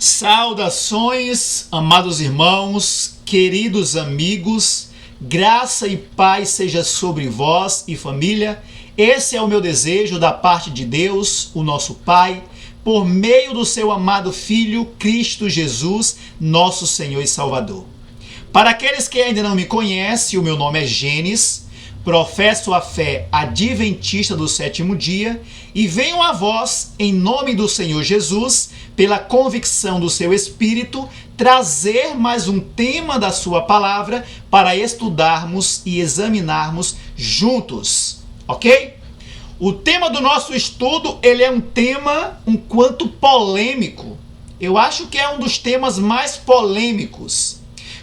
Saudações, amados irmãos, queridos amigos, graça e paz seja sobre vós e família. Esse é o meu desejo da parte de Deus, o nosso Pai, por meio do seu amado Filho, Cristo Jesus, nosso Senhor e Salvador. Para aqueles que ainda não me conhecem, o meu nome é Gênesis, professo a fé adventista do sétimo dia e venho a vós, em nome do Senhor Jesus, pela convicção do seu Espírito, trazer mais um tema da sua palavra para estudarmos e examinarmos juntos, ok? O tema do nosso estudo, ele é um tema um quanto polêmico. Eu acho que é um dos temas mais polêmicos.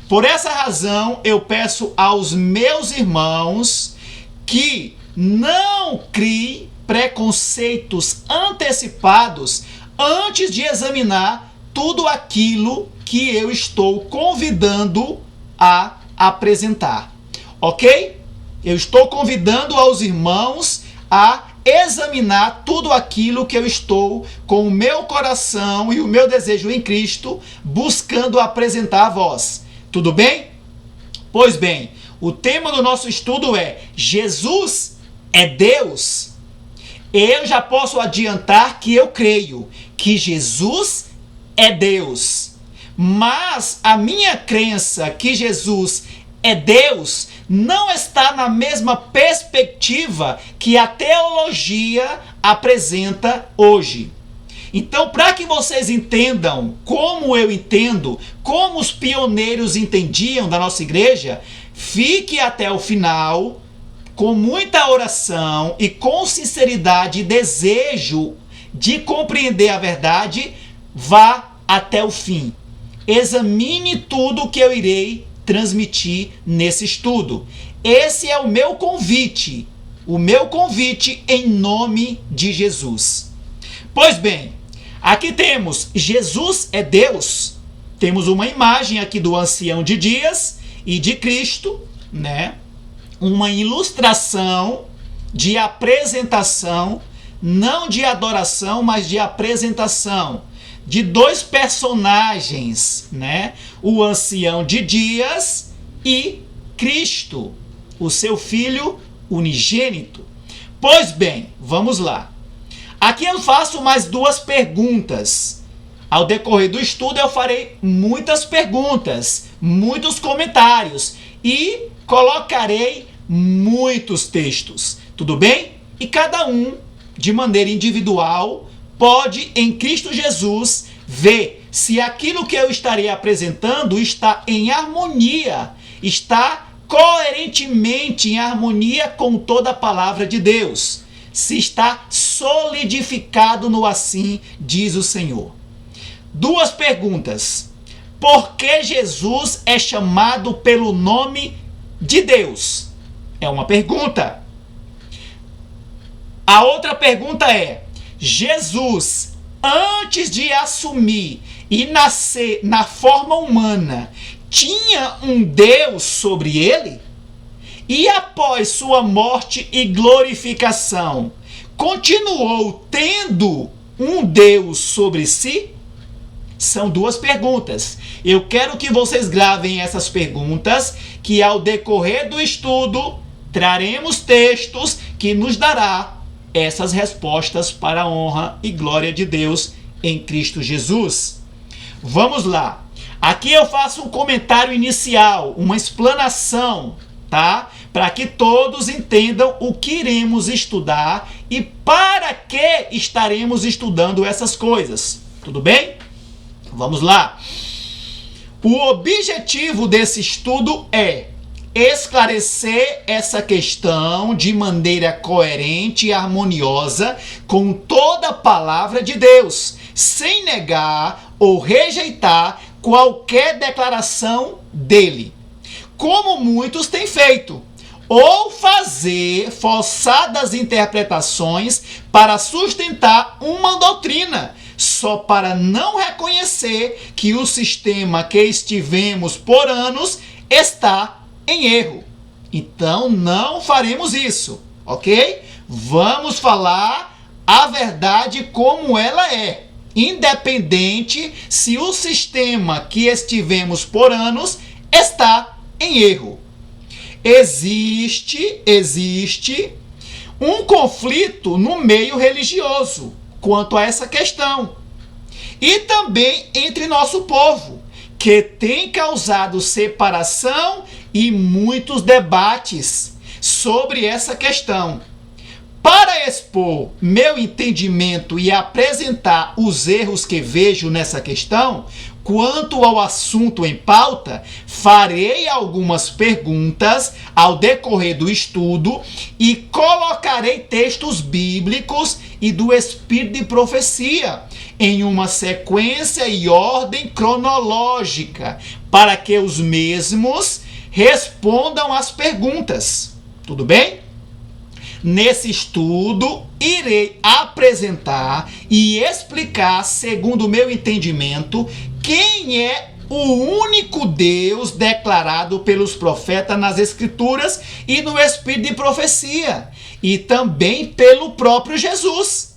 Por essa razão, eu peço aos meus irmãos que não criem preconceitos antecipados antes de examinar tudo aquilo que eu estou convidando a apresentar, ok? Eu estou convidando aos irmãos a examinar tudo aquilo que eu estou com o meu coração e o meu desejo em Cristo buscando apresentar a vós. Tudo bem? Pois bem, o tema do nosso estudo é Jesus é Deus? Eu já posso adiantar que eu creio que Jesus é Deus. Mas a minha crença que Jesus é Deus não está na mesma perspectiva que a teologia apresenta hoje. Então, para que vocês entendam como eu entendo, como os pioneiros entendiam da nossa igreja, fique até o final, com muita oração e com sinceridade e desejo de compreender a verdade, vá até o fim. Examine tudo o que eu irei transmitir nesse estudo. Esse é o meu convite em nome de Jesus. Pois bem, aqui temos Jesus é Deus. Temos uma imagem aqui do ancião de dias e de Cristo, né? Uma ilustração de apresentação, não de adoração, mas de apresentação de dois personagens, né? O ancião de dias e Cristo, o seu filho unigênito. Pois bem, vamos lá. Aqui eu faço mais duas perguntas. Ao decorrer do estudo eu farei muitas perguntas, muitos comentários e colocarei muitos textos, tudo bem? E cada um, de maneira individual, pode, em Cristo Jesus, ver se aquilo que eu estarei apresentando está em harmonia, está coerentemente em harmonia com toda a palavra de Deus, se está solidificado no assim diz o Senhor. Duas perguntas. Por que Jesus é chamado pelo nome de Deus? É uma pergunta. A outra pergunta é: Jesus, antes de assumir e nascer na forma humana, tinha um Deus sobre ele? E após sua morte e glorificação, continuou tendo um Deus sobre si? São duas perguntas. Eu quero que vocês gravem essas perguntas, que ao decorrer do estudo traremos textos que nos dará essas respostas para a honra e glória de Deus em Cristo Jesus. Vamos lá. Aqui eu faço um comentário inicial, uma explanação, tá? Para que todos entendam o que iremos estudar e para que estaremos estudando essas coisas. Tudo bem? Vamos lá. O objetivo desse estudo é esclarecer essa questão de maneira coerente e harmoniosa com toda a palavra de Deus, sem negar ou rejeitar qualquer declaração dele, como muitos têm feito, ou fazer forçadas interpretações para sustentar uma doutrina, só para não reconhecer que o sistema que estivemos por anos está em erro. Então não faremos isso, ok? Vamos falar a verdade como ela é. independente se o sistema que estivemos por anos está em erro. Existe um conflito no meio religioso quanto a essa questão. E também entre nosso povo, que tem causado separação e muitos debates sobre essa questão. Para expor meu entendimento e apresentar os erros que vejo nessa questão, quanto ao assunto em pauta, farei algumas perguntas ao decorrer do estudo e colocarei textos bíblicos e do Espírito de profecia em uma sequência e ordem cronológica, para que os mesmos respondam às perguntas. Tudo bem? Nesse estudo, irei apresentar e explicar, segundo o meu entendimento, quem é o único Deus declarado pelos profetas nas Escrituras e no Espírito de profecia, e também pelo próprio Jesus.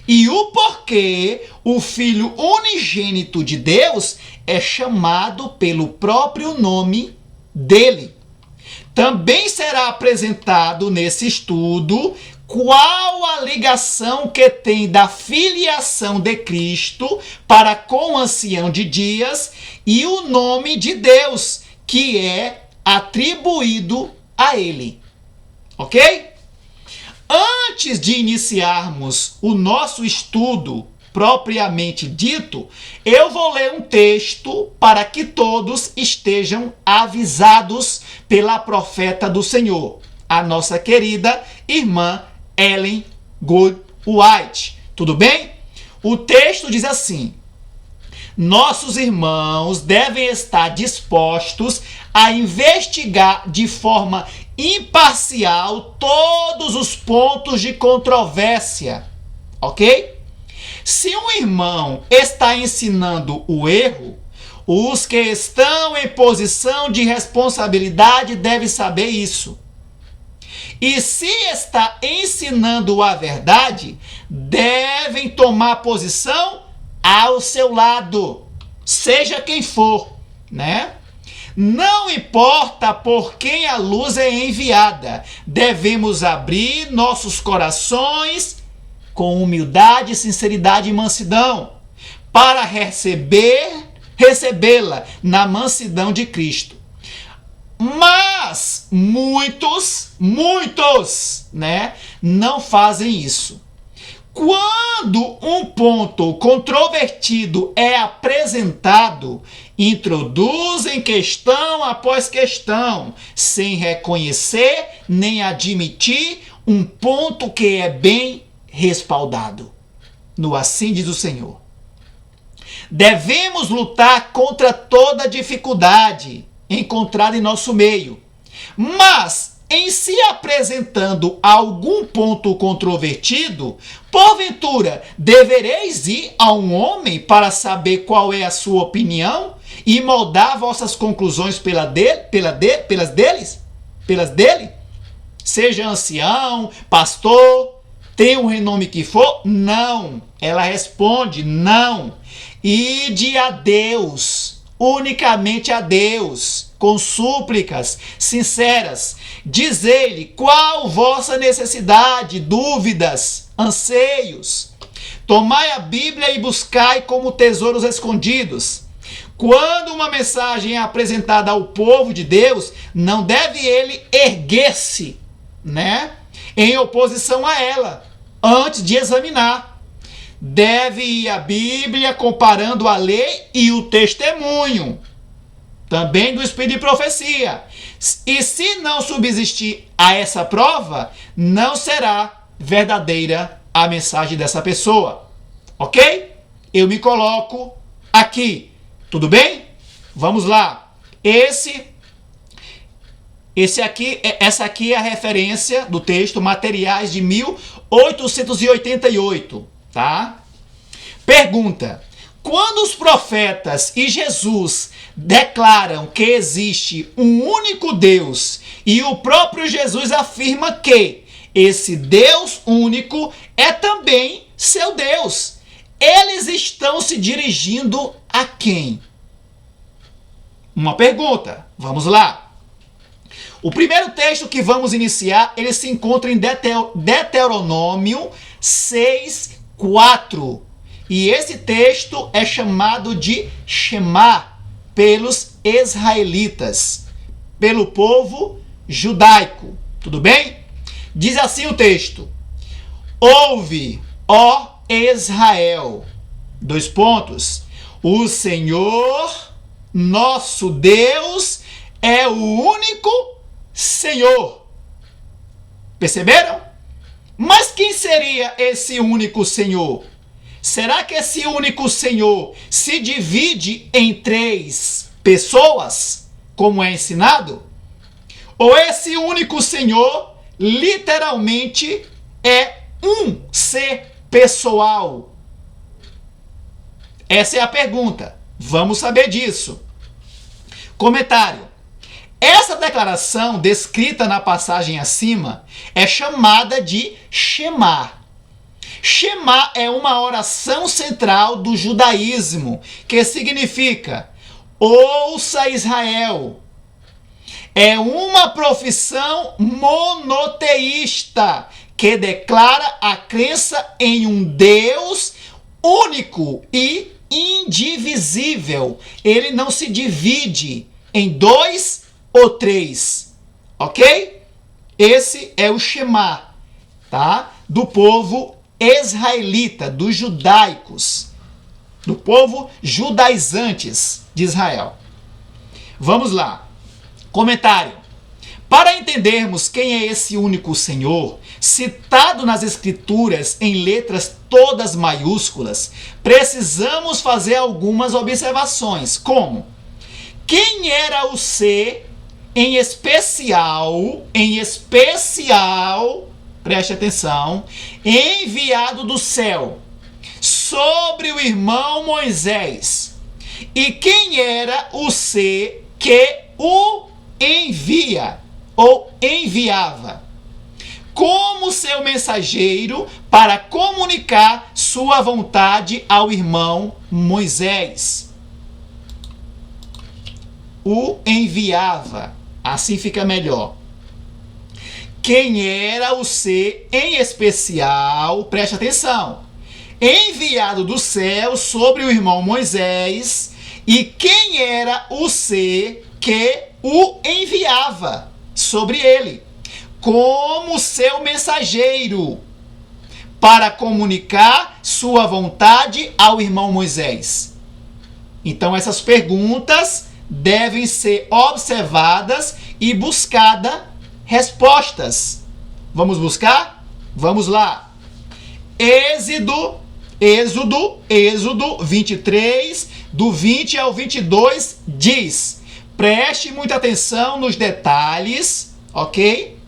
E o porquê o Filho unigênito de Deus é chamado pelo próprio nome dele. Também será apresentado nesse estudo qual a ligação que tem da filiação de Cristo para com o ancião de dias e o nome de Deus que é atribuído a ele. Ok? Antes de iniciarmos o nosso estudo propriamente dito, eu vou ler um texto para que todos estejam avisados pela profeta do Senhor, a nossa querida irmã Ellen G. White. Tudo bem? O texto diz assim: nossos irmãos devem estar dispostos a investigar de forma imparcial todos os pontos de controvérsia, ok? Se um irmão está ensinando o erro, os que estão em posição de responsabilidade devem saber isso. E se está ensinando a verdade, devem tomar posição ao seu lado, seja quem for, né? Não importa por quem a luz é enviada, devemos abrir nossos corações com humildade, sinceridade e mansidão, para recebê-la na mansidão de Cristo. Mas muitos, né, não fazem isso. Quando um ponto controvertido é apresentado, introduzem questão após questão, sem reconhecer nem admitir um ponto que é bem respaldado. No assim diz o Senhor. Devemos lutar contra toda dificuldade encontrada em nosso meio, mas em se apresentando algum ponto controvertido, porventura devereis ir a um homem para saber qual é a sua opinião e moldar vossas conclusões pelas dele? Seja ancião, pastor, tenha o renome que for? Não. Ela responde: não. Ide a Deus, unicamente a Deus, com súplicas sinceras. Diz-lhe qual vossa necessidade, dúvidas, anseios. Tomai a Bíblia e buscai como tesouros escondidos. Quando uma mensagem é apresentada ao povo de Deus, não deve ele erguer-se, né, em oposição a ela, antes de examinar. Deve ir à Bíblia comparando a lei e o testemunho, também do Espírito de profecia. E se não subsistir a essa prova, não será verdadeira a mensagem dessa pessoa. Ok? Eu me coloco aqui. Tudo bem? Vamos lá. Essa aqui é a referência do texto, materiais de 1888, tá? Pergunta: quando os profetas e Jesus declaram que existe um único Deus e o próprio Jesus afirma que esse Deus único é também seu Deus, eles estão se dirigindo a quem? Uma pergunta. Vamos lá. O primeiro texto que vamos iniciar, ele se encontra em Deuteronômio 6:4. E esse texto é chamado de Shema pelos israelitas, pelo povo judaico. Tudo bem? Diz assim o texto: ouve, ó Israel, dois pontos, o Senhor, nosso Deus, é o único Senhor. Perceberam? Mas quem seria esse único Senhor? Será que esse único Senhor se divide em 3 pessoas, como é ensinado? Ou esse único Senhor literalmente é um ser pessoal? Essa é a pergunta. Vamos saber disso. Comentário. Essa declaração descrita na passagem acima é chamada de Shema. Shema é uma oração central do judaísmo, que significa: ouça Israel. É uma profissão monoteísta que declara a crença em um Deus único e indivisível. Ele não se divide em 2 ou 3, ok? Esse é o Shema, tá? Do povo israelita, dos judaicos, do povo judaizantes de Israel. Vamos lá. Comentário. Para entendermos quem é esse único Senhor, citado nas Escrituras em letras todas maiúsculas, precisamos fazer algumas observações, como: quem era o ser em especial, preste atenção, enviado do céu sobre o irmão Moisés? E quem era o ser que o envia ou enviava como seu mensageiro para comunicar sua vontade ao irmão Moisés? O enviava. Assim fica melhor. Quem era o ser em especial, preste atenção, enviado do céu sobre o irmão Moisés, e quem era o ser que o enviava sobre ele como seu mensageiro para comunicar sua vontade ao irmão Moisés? Então essas perguntas devem ser observadas e buscadas respostas. Vamos buscar? Vamos lá. Êxodo 23, do 20 ao 22 diz: preste muita atenção nos detalhes, ok?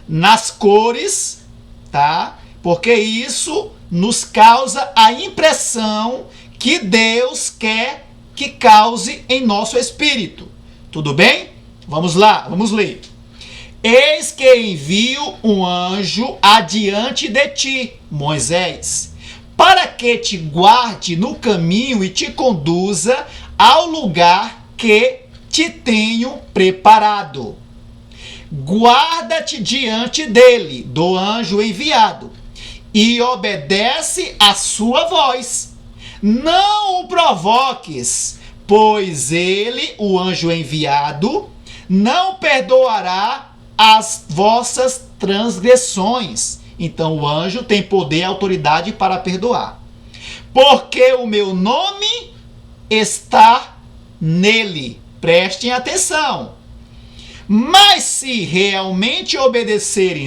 Nas cores, tá? Porque isso nos causa a impressão que Deus quer que cause em nosso espírito. Tudo bem? Vamos lá, vamos ler. Eis que envio um anjo adiante de ti, Moisés, para que te guarde no caminho e te conduza ao lugar que te tenho preparado. Guarda-te diante dele, do anjo enviado, e obedece a sua voz. Não o provoques, pois ele, o anjo enviado, não perdoará as vossas transgressões. Então o anjo tem poder e autoridade para perdoar. Porque o meu nome está nele. Prestem atenção. Mas se realmente obedecerem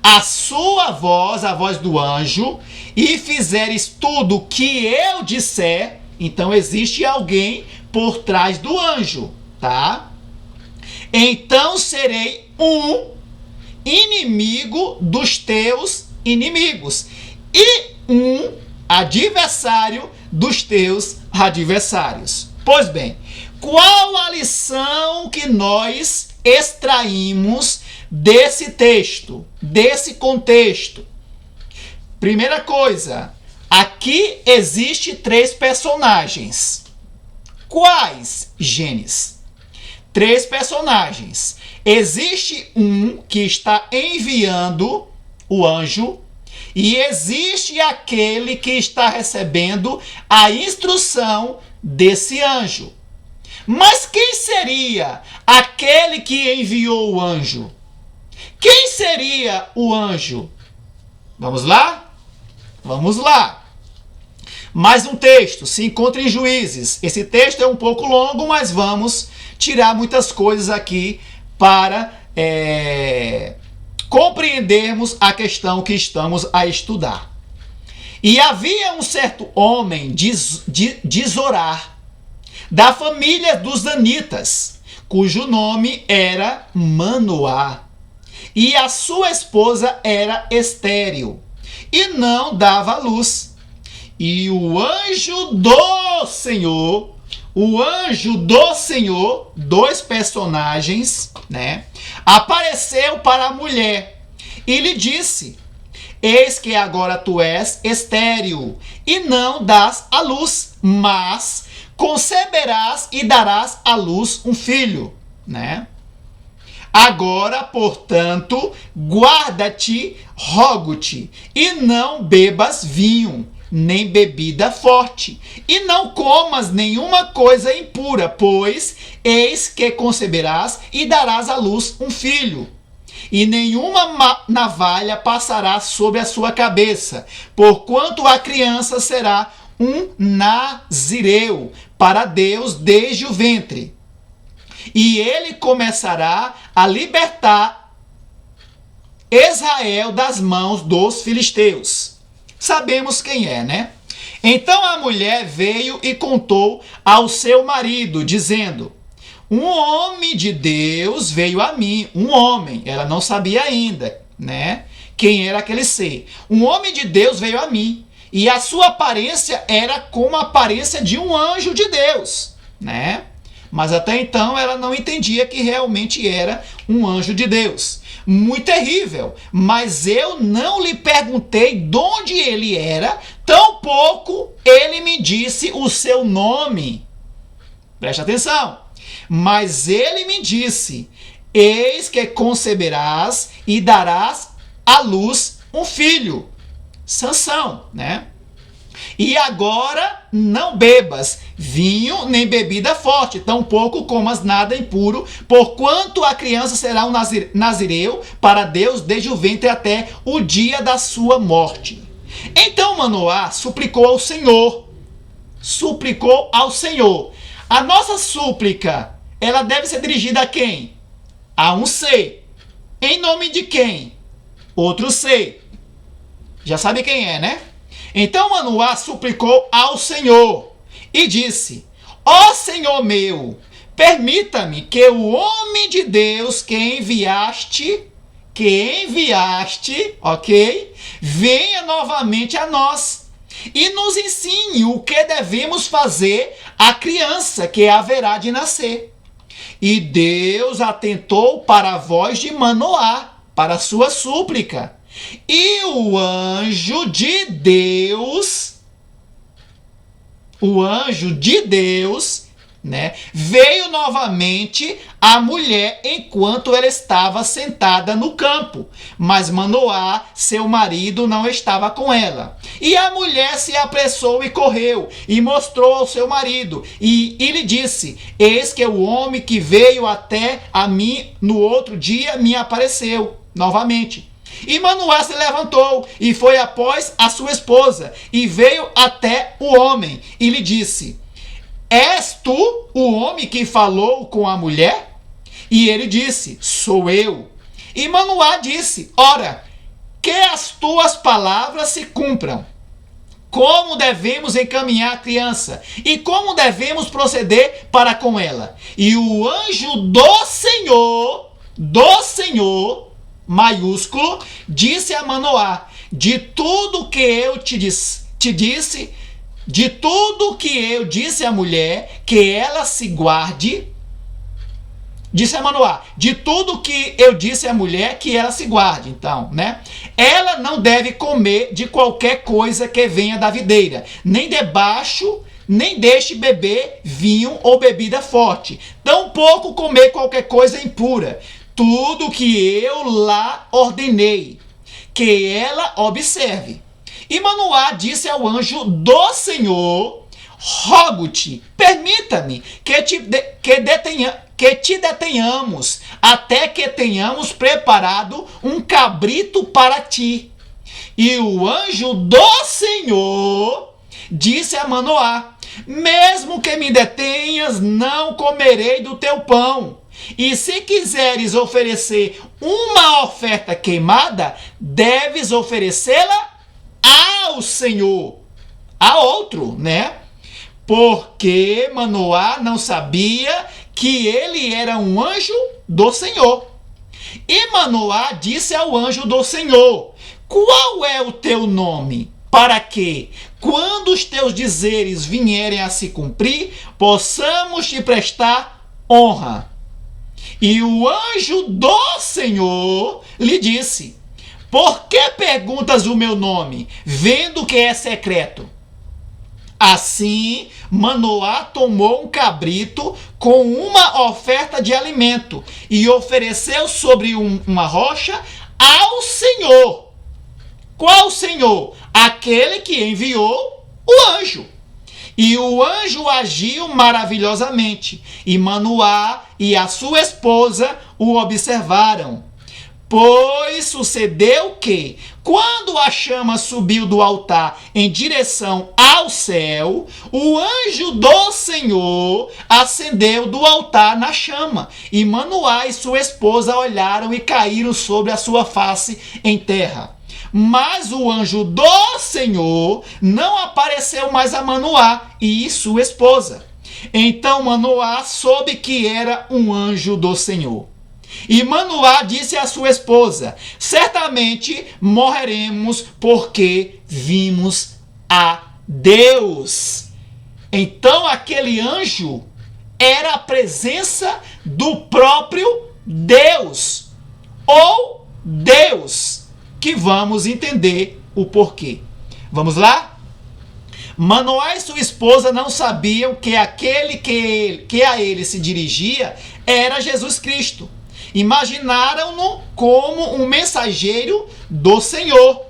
a sua voz, a voz do anjo, e fizeres tudo o que eu disser, então existe alguém por trás do anjo, tá? Então serei um inimigo dos teus inimigos e um adversário dos teus adversários. Pois bem, qual a lição que nós extraímos desse texto, desse contexto? Primeira coisa, Aqui existe 3 personagens. Quais, Gênesis? 3 personagens. Existe um que está enviando o anjo e existe aquele que está recebendo a instrução desse anjo. Mas quem seria aquele que enviou o anjo? Quem seria o anjo? Vamos lá? Vamos lá. Mais um texto, se encontra em Juízes. Esse texto é um pouco longo, mas vamos tirar muitas coisas aqui para compreendermos a questão que estamos a estudar. E havia um certo homem de Zorar, da família dos Danitas, cujo nome era Manoá, e a sua esposa era estéril, e não dava luz. E o anjo do Senhor, 2 personagens, né, apareceu para a mulher e lhe disse: eis que agora tu és estéril e não dás à luz, mas conceberás e darás à luz um filho, né? Agora, portanto, guarda-te, rogo-te, e não bebas vinho, nem bebida forte, e não comas nenhuma coisa impura, pois eis que conceberás e darás à luz um filho. E nenhuma navalha passará sobre a sua cabeça, porquanto a criança será um nazireu para Deus desde o ventre. E ele começará a libertar Israel das mãos dos filisteus. Sabemos quem é, né? Então a mulher veio e contou ao seu marido, dizendo: um homem de Deus veio a mim, um homem, ela não sabia ainda, né? Quem era aquele ser? Um homem de Deus veio a mim, e a sua aparência era como a aparência de um anjo de Deus, né? Mas até então ela não entendia que realmente era um anjo de Deus. Muito terrível, mas eu não lhe perguntei de onde ele era, tampouco ele me disse o seu nome. Preste atenção. Mas ele me disse: eis que conceberás e darás à luz um filho. Sansão, né? E agora não bebas vinho nem bebida forte, tampouco comas nada impuro, porquanto a criança será um nazireu para Deus desde o ventre até o dia da sua morte. Então Manoá suplicou ao Senhor. A nossa súplica, ela deve ser dirigida a quem? A um ser. Em nome de quem? Outro ser. Já sabe quem é, né? Então Manoá suplicou ao Senhor e disse: ó Senhor meu, permita-me que o homem de Deus que enviaste, ok? Venha novamente a nós e nos ensine o que devemos fazer à criança que haverá de nascer. E Deus atentou para a voz de Manoá, para a sua súplica. E o anjo de Deus, né, veio novamente à mulher enquanto ela estava sentada no campo, mas Manoá, seu marido, não estava com ela. E a mulher se apressou e correu e mostrou ao seu marido e lhe disse: eis que o homem que veio até a mim no outro dia me apareceu novamente. E Manoá se levantou e foi após a sua esposa e veio até o homem e lhe disse: és tu o homem que falou com a mulher? E ele disse: sou eu. E Manoá disse: ora, que as tuas palavras se cumpram. Como devemos encaminhar a criança e como devemos proceder para com ela? E o anjo do Senhor, maiúsculo, disse a Manoá: de tudo que eu te disse, de tudo que eu disse à mulher, que ela se guarde Disse a Manoá: de tudo que eu disse à mulher, que ela se guarde. Então, né? Ela não deve comer de qualquer coisa que venha da videira, nem deixe beber vinho ou bebida forte, tampouco comer qualquer coisa impura. Tudo que eu lá ordenei, que ela observe. E Manoá disse ao anjo do Senhor: rogo-te, permita-me que te detenhamos, até que tenhamos preparado um cabrito para ti. E o anjo do Senhor disse a Manoá: mesmo que me detenhas, não comerei do teu pão. E se quiseres oferecer uma oferta queimada, deves oferecê-la ao Senhor, a outro, né? Porque Manoá não sabia que ele era um anjo do Senhor. E Manoá disse ao anjo do Senhor: qual é o teu nome? Para que, quando os teus dizeres vierem a se cumprir, possamos te prestar honra. E o anjo do Senhor lhe disse: por que perguntas o meu nome, vendo que é secreto? Assim, Manoá tomou um cabrito com uma oferta de alimento e ofereceu sobre uma rocha ao Senhor. Qual Senhor? Aquele que enviou o anjo. E o anjo agiu maravilhosamente, e Manoá e a sua esposa o observaram. Pois sucedeu que, quando a chama subiu do altar em direção ao céu, o anjo do Senhor ascendeu do altar na chama, e Manoá e sua esposa olharam e caíram sobre a sua face em terra. Mas o anjo do Senhor não apareceu mais a Manoá e sua esposa. Então Manoá soube que era um anjo do Senhor. E Manoá disse à sua esposa: certamente morreremos, porque vimos a Deus. Então aquele anjo era a presença do próprio Deus, ou Deus, que vamos entender o porquê. Vamos lá? Manoá e sua esposa não sabiam que aquele que a ele se dirigia era Jesus Cristo. Imaginaram-no como um mensageiro do Senhor,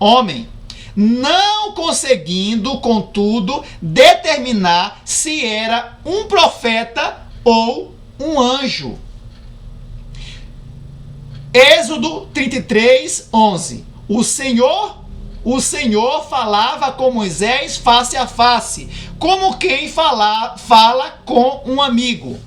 homem, não conseguindo, contudo, determinar se era um profeta ou um anjo. Êxodo 33, 11. O Senhor falava com Moisés face a face, como quem fala com um amigo.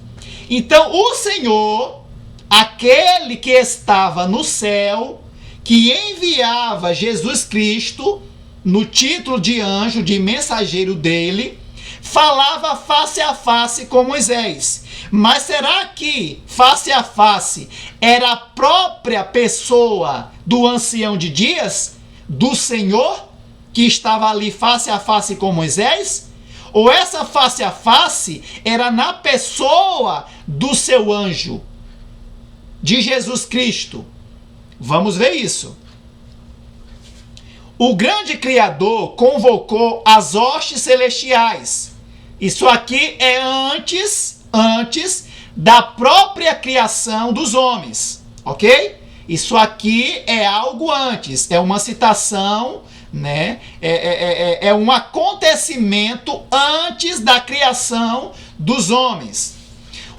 Então o Senhor, aquele que estava no céu, que enviava Jesus Cristo no título de anjo, de mensageiro dele, falava face a face com Moisés. Mas será que face a face era a própria pessoa do ancião de dias, do Senhor, que estava ali face a face com Moisés? Ou essa face a face era na pessoa do seu anjo, de Jesus Cristo? Vamos ver isso. O grande Criador convocou as hostes celestiais. Isso aqui é antes da própria criação dos homens, ok? Isso aqui é algo antes, é uma citação, né? É um acontecimento antes da criação dos homens.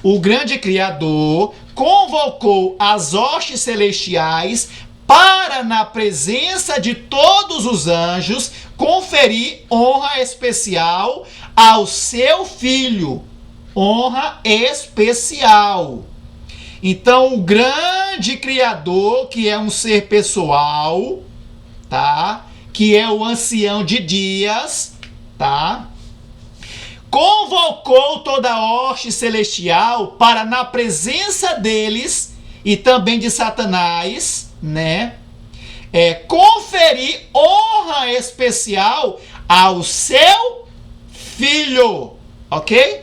O grande Criador convocou as hostes celestiais para, na presença de todos os anjos, conferir honra especial ao seu filho. Honra especial. Então, o grande Criador, que é um ser pessoal, tá? Que é o ancião de dias, tá? Convocou toda a hoste celestial para, na presença deles e também de Satanás, né? Conferir honra especial ao seu filho, ok?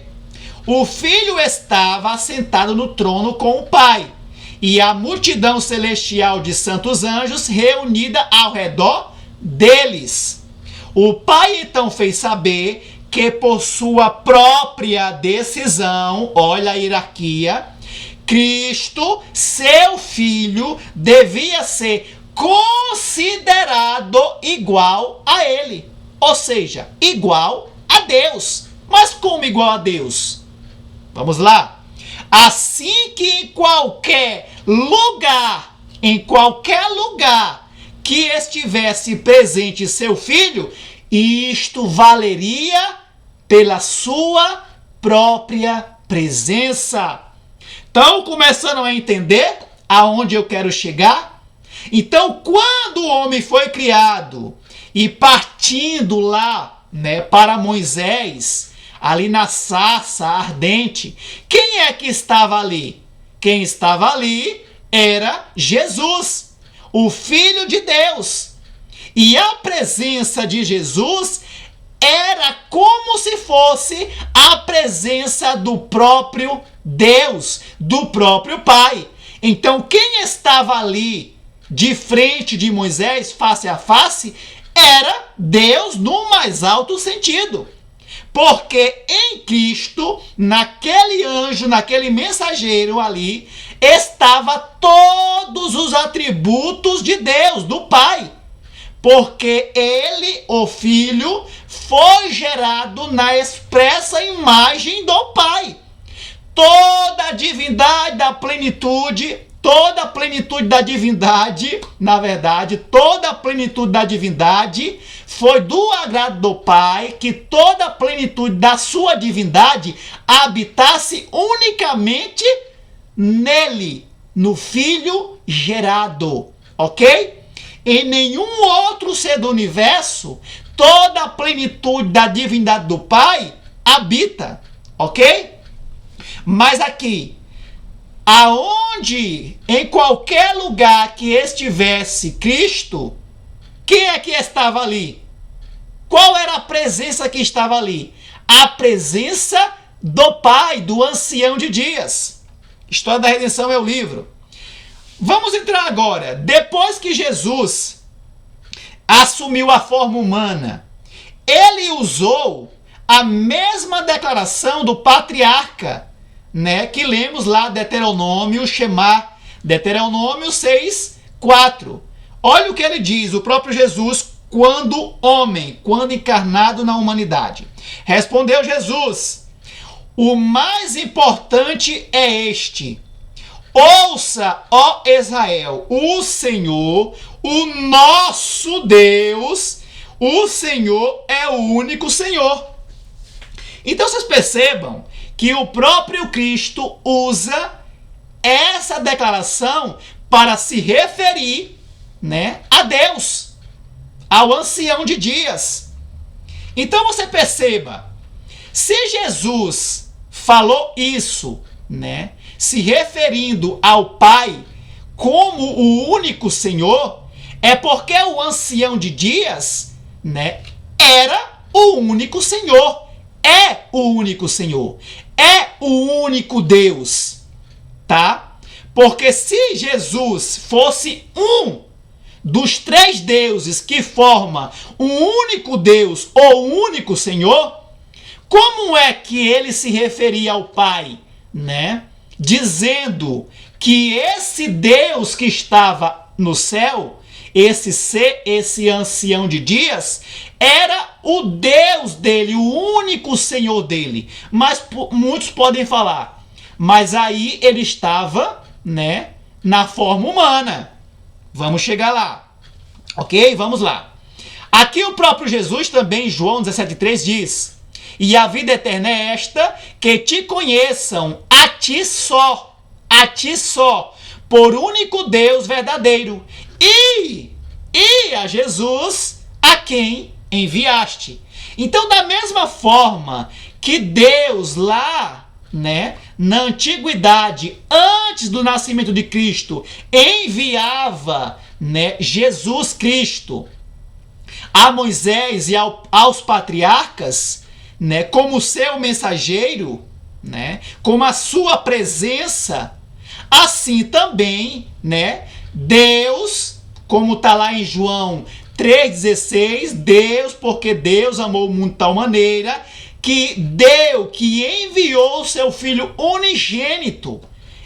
o Filho estava assentado no trono com o Pai, e a multidão celestial de santos anjos reunida ao redor deles. O Pai então fez saber que por sua própria decisão, olha a hierarquia, Cristo, seu Filho, devia ser considerado igual a ele, ou seja, igual a Deus. Mas como igual a Deus? Vamos lá. Assim que em qualquer lugar que estivesse presente seu Filho, isto valeria pela sua própria presença. Estão começando a entender aonde eu quero chegar? Então, quando o homem foi criado e partindo lá, para Moisés, ali na sarça ardente, quem é que estava ali? Quem estava ali era Jesus, o Filho de Deus. E a presença de Jesus era como se fosse a presença do próprio Deus, do próprio Pai. Então, quem estava ali de frente de Moisés, face a face, era Deus no mais alto sentido. Porque em Cristo, naquele anjo, naquele mensageiro ali, estava todos os atributos de Deus, do Pai. Porque ele, o Filho, foi gerado na expressa imagem do Pai. Toda a divindade da plenitude, toda a plenitude da divindade, na verdade, toda a plenitude da divindade foi do agrado do Pai que toda a plenitude da sua divindade habitasse unicamente nele, no Filho gerado, ok? Em nenhum outro ser do universo, toda a plenitude da divindade do Pai habita, ok? Mas aqui, aonde, em qualquer lugar que estivesse Cristo, quem é que estava ali? Qual era a presença que estava ali? A presença do Pai, do ancião de dias. História da Redenção é o livro. Vamos entrar agora. Depois que Jesus assumiu a forma humana, ele usou a mesma declaração do patriarca, que lemos lá Deuteronômio, Shema, Deuteronômio 6:4. Olha o que ele diz, o próprio Jesus, quando homem, quando encarnado na humanidade. Respondeu Jesus: o mais importante é este: ouça, ó Israel, o Senhor, o nosso Deus, o Senhor é o único Senhor. Então vocês percebam que o próprio Cristo usa essa declaração para se referir, a Deus, ao ancião de dias. Então você perceba, se Jesus falou isso, se referindo ao Pai como o único Senhor, é porque o ancião de dias, era o único Senhor, é o único Senhor, é o único Deus, tá? Porque se Jesus fosse um dos três deuses que forma um único Deus ou um único Senhor, como é que ele se referia ao Pai, dizendo que esse Deus que estava no céu, esse ser, esse ancião de dias, era o Deus dele, o único Senhor dele. Mas muitos podem falar, mas aí ele estava, na forma humana. Vamos chegar lá, ok? Vamos lá. Aqui o próprio Jesus também, João 17,3 diz: e a vida eterna é esta, que te conheçam a ti só, por único Deus verdadeiro, e a Jesus a quem enviaste. Então, da mesma forma que Deus lá, na antiguidade, antes do nascimento de Cristo, enviava, Jesus Cristo a Moisés e aos patriarcas, como seu mensageiro, né, como a sua presença, assim também, né, Deus, como está lá em João 3,16, Deus, porque Deus amou o mundo de tal maneira que enviou o seu Filho unigênito.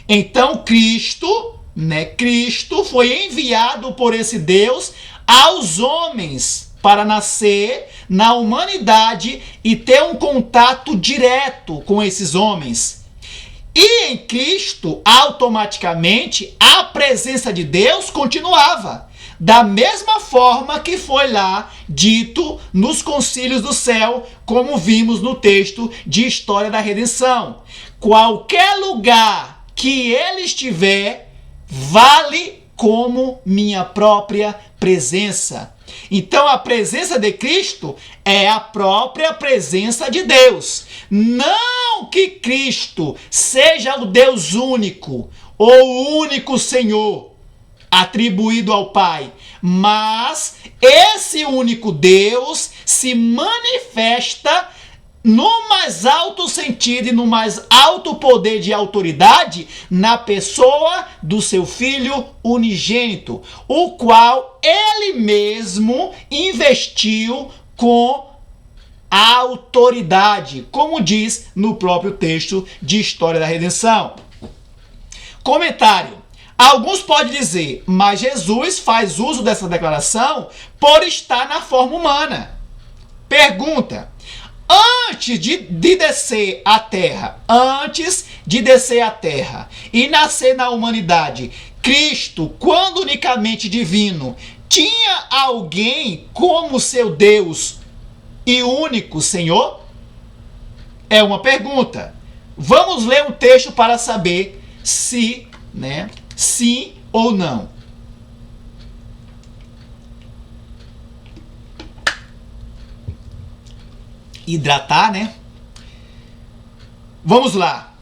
Então Cristo, né, Cristo foi enviado por esse Deus aos homens para nascer na humanidade e ter um contato direto com esses homens. E em Cristo, automaticamente, a presença de Deus continuava. Da mesma forma que foi lá dito nos concílios do céu, como vimos no texto de História da Redenção. Qualquer lugar que ele estiver, vale como minha própria presença. Então a presença de Cristo é a própria presença de Deus. Não que Cristo seja o Deus único ou o único Senhor atribuído ao Pai, mas esse único Deus se manifesta no mais alto sentido e no mais alto poder de autoridade na pessoa do seu Filho unigênito, o qual ele mesmo investiu com a autoridade, como diz no próprio texto de História da Redenção. Comentário. Alguns podem dizer, mas Jesus faz uso dessa declaração por estar na forma humana. Pergunta. Antes de descer à terra e nascer na humanidade, Cristo, quando unicamente divino, tinha alguém como seu Deus e único Senhor? É uma pergunta. Vamos ler um texto para saber se, né, sim ou não. Hidratar, né? Vamos lá.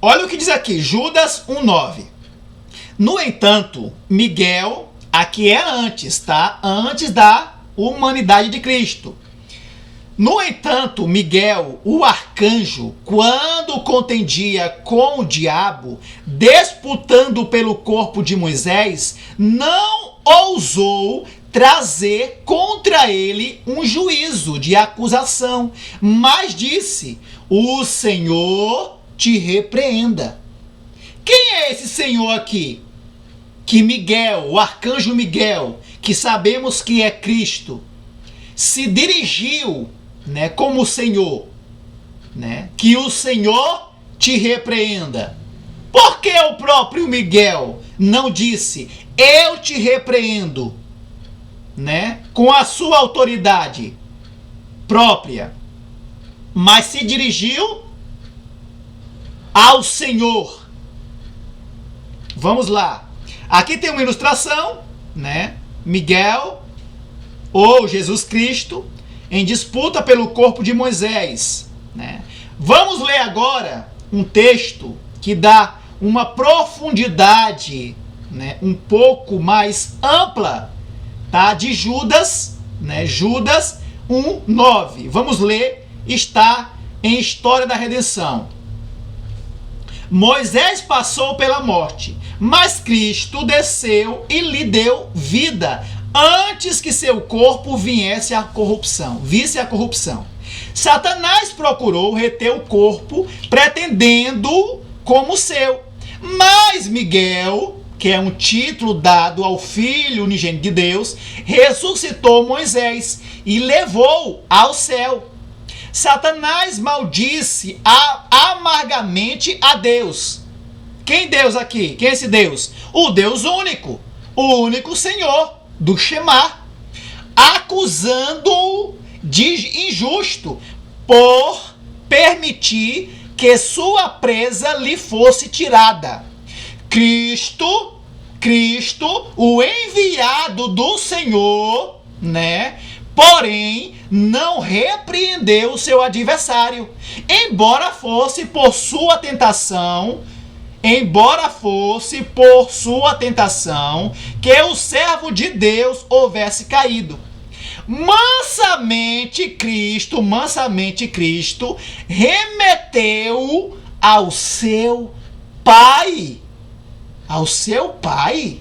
Olha o que diz aqui, Judas 1,9. No entanto, Miguel, aqui é antes, tá? Antes da humanidade de Cristo. No entanto, Miguel, o arcanjo, quando contendia com o diabo, disputando pelo corpo de Moisés, não ousou trazer contra ele um juízo de acusação, mas disse: o Senhor te repreenda. Quem é esse Senhor aqui? Que Miguel, o arcanjo Miguel, que sabemos que é Cristo, se dirigiu, né, como Senhor, né? Que o Senhor te repreenda. Por que o próprio Miguel não disse: eu te repreendo, né, com a sua autoridade própria, mas se dirigiu ao Senhor? Vamos lá. Aqui tem uma ilustração, né? Miguel ou Jesus Cristo em disputa pelo corpo de Moisés, né? Vamos ler agora um texto que dá uma profundidade, né, um pouco mais ampla, tá, de Judas, né? Judas 1,9. Vamos ler, está em História da Redenção. Moisés passou pela morte, mas Cristo desceu e lhe deu vida antes que seu corpo visse a corrupção. Satanás procurou reter o corpo, pretendendo como seu. Mas Miguel, que é um título dado ao Filho unigênito de Deus, ressuscitou Moisés e levou ao céu. Satanás maldisse amargamente a Deus. Quem Deus aqui? Quem é esse Deus? O Deus único, o único Senhor do Shema, acusando-o de injusto por permitir que sua presa lhe fosse tirada. Cristo, o enviado do Senhor, né? Porém, não repreendeu o seu adversário, embora fosse por sua tentação, que o servo de Deus houvesse caído. Mansamente Cristo remeteu ao seu pai. Ao seu pai.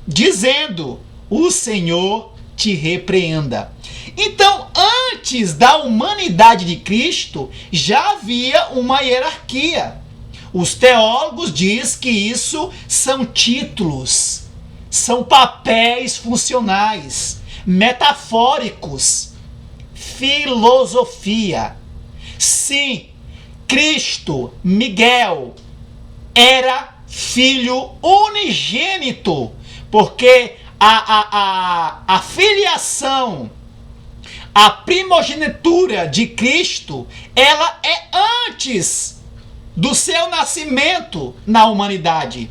Dizendo: o Senhor te repreenda. Então, antes da humanidade de Cristo, já havia uma hierarquia. Os teólogos dizem que isso são títulos, são papéis funcionais, metafóricos, filosofia. Sim, Cristo, Miguel, era filho unigênito, porque a filiação, a primogenitura de Cristo, ela é antes do seu nascimento na humanidade.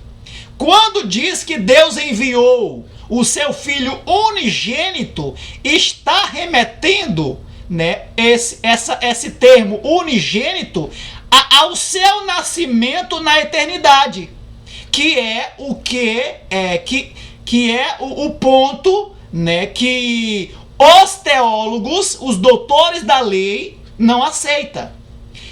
Quando diz que Deus enviou o seu filho unigênito, está remetendo, né, esse termo unigênito ao seu nascimento na eternidade, que é o ponto, né, que os teólogos, os doutores da lei, não aceitam.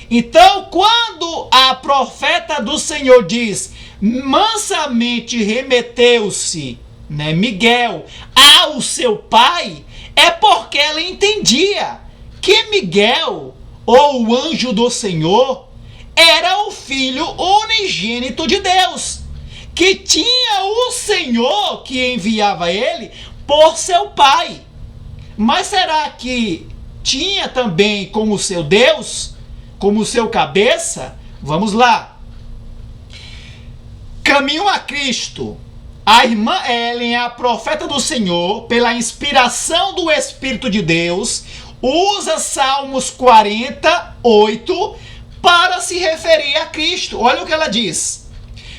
Então, quando a profeta do Senhor diz: mansamente remeteu-se, né, Miguel ao seu pai, é porque ela entendia que Miguel, ou o anjo do Senhor, era o filho unigênito de Deus, que tinha o Senhor que enviava ele por seu pai. Mas será que tinha também como seu Deus, como seu cabeça? Vamos lá. Caminho a Cristo. A irmã Ellen, a profeta do Senhor, pela inspiração do Espírito de Deus, usa Salmos 48 para se referir a Cristo. Olha o que ela diz.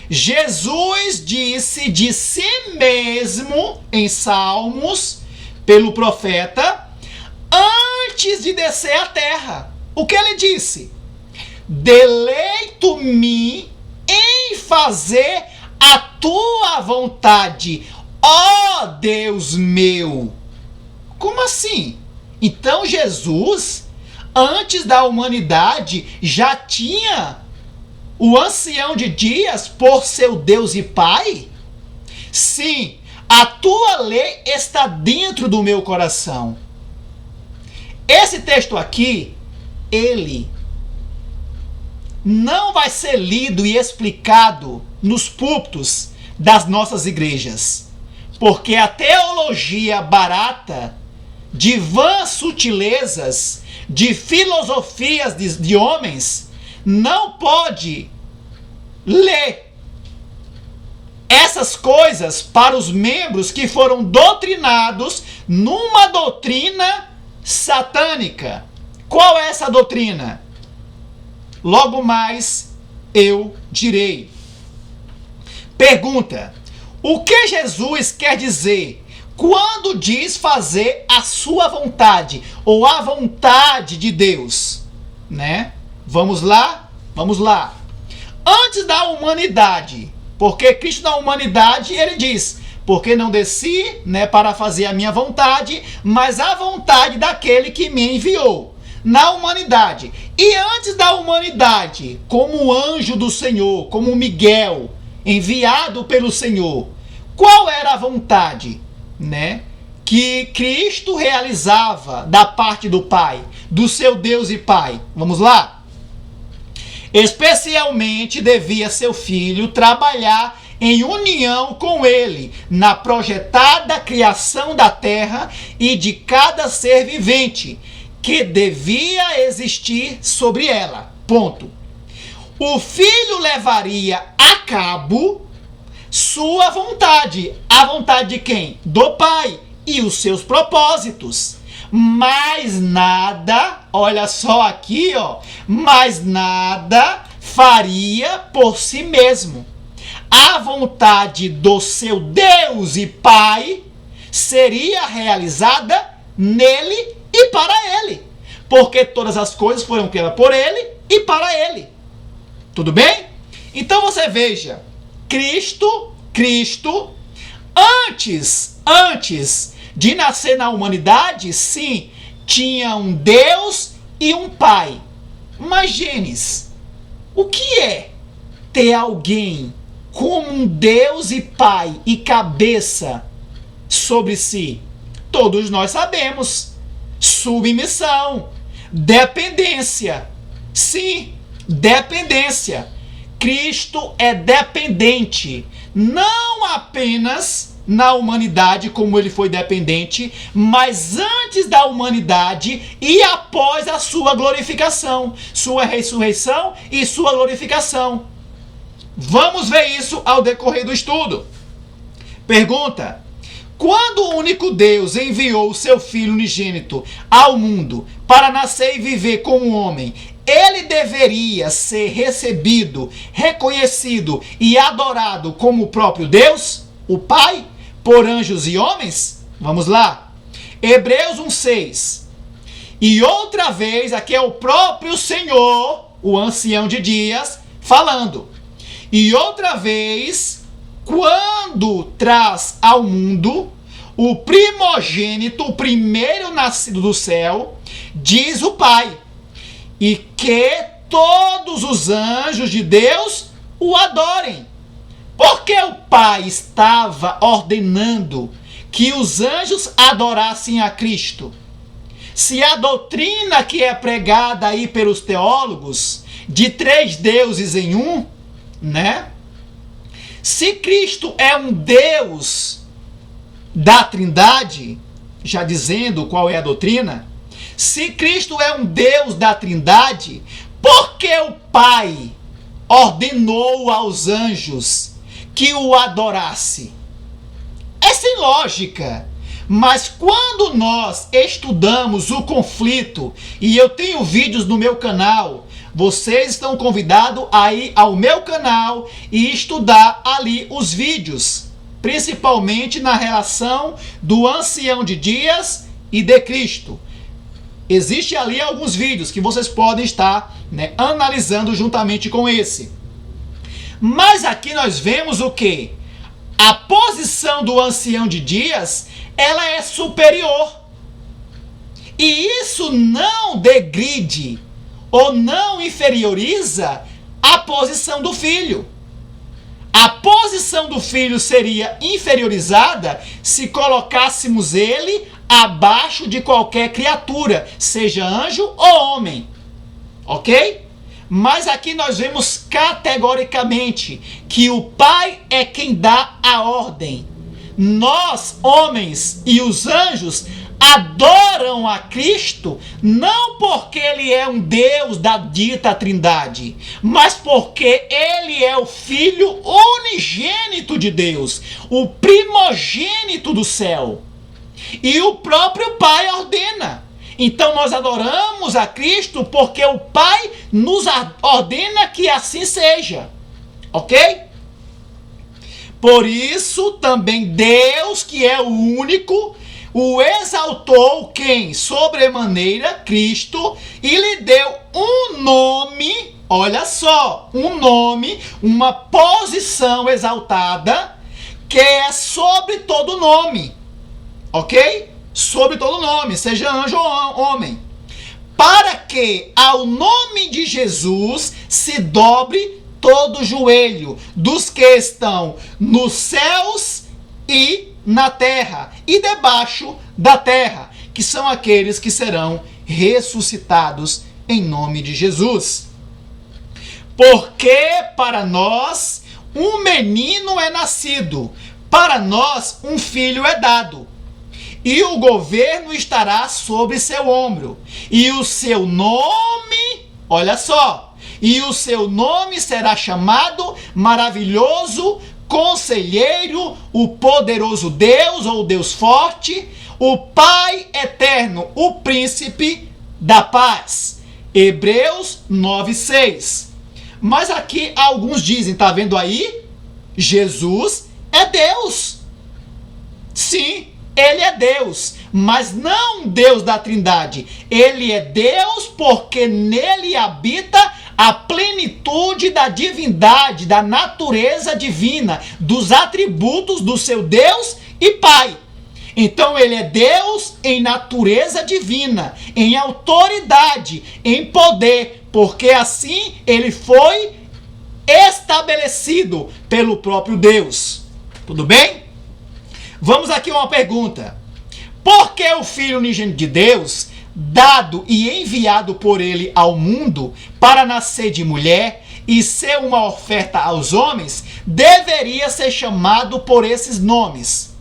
Jesus disse de si mesmo em Salmos, pelo profeta, antes de descer à terra. O que ele disse? Deleito-me em fazer a tua vontade, ó Deus meu. Como assim? Então Jesus, antes da humanidade, já tinha o ancião de dias por seu Deus e Pai? Sim, a tua lei está dentro do meu coração. Esse texto aqui, ele não vai ser lido e explicado nos púlpitos das nossas igrejas, porque a teologia barata, de vãs sutilezas, de filosofias de homens, não pode ler essas coisas para os membros que foram doutrinados numa doutrina satânica. Qual é essa doutrina? Logo mais eu direi. Pergunta: o que Jesus quer dizer quando diz fazer a sua vontade, ou a vontade de Deus? Né? Vamos lá? Vamos lá. Antes da humanidade, porque Cristo na humanidade, ele diz: porque não desci, né, para fazer a minha vontade, mas a vontade daquele que me enviou. Na humanidade. E antes da humanidade, como anjo do Senhor, como Miguel, enviado pelo Senhor, qual era a vontade, né, que Cristo realizava da parte do Pai, do seu Deus e Pai? Vamos lá? Especialmente devia seu filho trabalhar em união com ele na projetada criação da terra e de cada ser vivente que devia existir sobre ela. Ponto. O filho levaria a cabo sua vontade. A vontade de quem? Do Pai. E os seus propósitos. Mas nada, olha só aqui, ó, mas nada faria por si mesmo. A vontade do seu Deus e Pai seria realizada nele e para ele, porque todas as coisas foram criadas por ele e para ele. Tudo bem? Então você veja, Cristo, antes de nascer na humanidade, sim, tinha um Deus e um Pai. Mas Gênesis, O que é ter alguém como um Deus e Pai e cabeça sobre si? Todos nós sabemos. Submissão, dependência. Sim, dependência. Cristo é dependente, não apenas na humanidade, como ele foi dependente, mas antes da humanidade e após a sua glorificação, sua ressurreição e sua glorificação. Vamos ver isso ao decorrer do estudo. Pergunta: quando o único Deus enviou o seu Filho unigênito ao mundo para nascer e viver como homem, ele deveria ser recebido, reconhecido e adorado como o próprio Deus, o Pai, por anjos e homens? Vamos lá. Hebreus 1:6. E outra vez, aqui é o próprio Senhor, o ancião de dias, falando. E outra vez, quando traz ao mundo o primogênito, o primeiro nascido do céu, diz o Pai, e que todos os anjos de Deus o adorem. Porque o Pai estava ordenando que os anjos adorassem a Cristo. Se a doutrina que é pregada aí pelos teólogos, de 3 deuses em um, né? Se Cristo é um Deus da Trindade, já dizendo qual é a doutrina, se Cristo é um Deus da Trindade, por que o Pai ordenou aos anjos que o adorasse? É sem lógica. Mas quando nós estudamos o conflito, e eu tenho vídeos no meu canal, vocês estão convidados a ir ao meu canal e estudar ali os vídeos, principalmente na relação do ancião de dias e de Cristo. Existe ali alguns vídeos que vocês podem estar, analisando juntamente com esse. Mas aqui nós vemos o quê? A posição do ancião de dias, ela é superior. E isso não degride ou não inferioriza a posição do filho. A posição do filho seria inferiorizada se colocássemos ele abaixo de qualquer criatura, seja anjo ou homem. Ok? Mas aqui nós vemos categoricamente que o Pai é quem dá a ordem. Nós, homens, e os anjos adoram a Cristo não porque ele é um Deus da dita Trindade, mas porque ele é o Filho unigênito de Deus, o primogênito do céu. E o próprio Pai ordena. Então nós adoramos a Cristo porque o Pai nos ordena que assim seja. Ok? Por isso também Deus, que é o único, o exaltou quem? Sobremaneira, Cristo, e lhe deu um nome, olha só, um nome, uma posição exaltada, que é sobre todo nome. Ok? Sobre todo nome, seja anjo ou homem. Para que ao nome de Jesus se dobre todo joelho dos que estão nos céus e na terra e debaixo da terra, que são aqueles que serão ressuscitados em nome de Jesus. Porque para nós um menino é nascido, para nós um filho é dado, e o governo estará sobre seu ombro, e o seu nome, olha só, e o seu nome será chamado Maravilhoso, Conselheiro, o Poderoso Deus, ou Deus Forte, o Pai Eterno, o Príncipe da Paz. Hebreus 9:6. Mas aqui alguns dizem, tá vendo aí? Jesus é Deus. Sim, ele é Deus, mas não Deus da Trindade. Ele é Deus porque nele habita a plenitude da divindade, da natureza divina, dos atributos do seu Deus e Pai. Então ele é Deus em natureza divina, em autoridade, em poder, porque assim ele foi estabelecido pelo próprio Deus. Tudo bem? Vamos aqui a uma pergunta. Por que o Filho unigênito de Deus, dado e enviado por ele ao mundo para nascer de mulher e ser uma oferta aos homens, deveria ser chamado por esses nomes?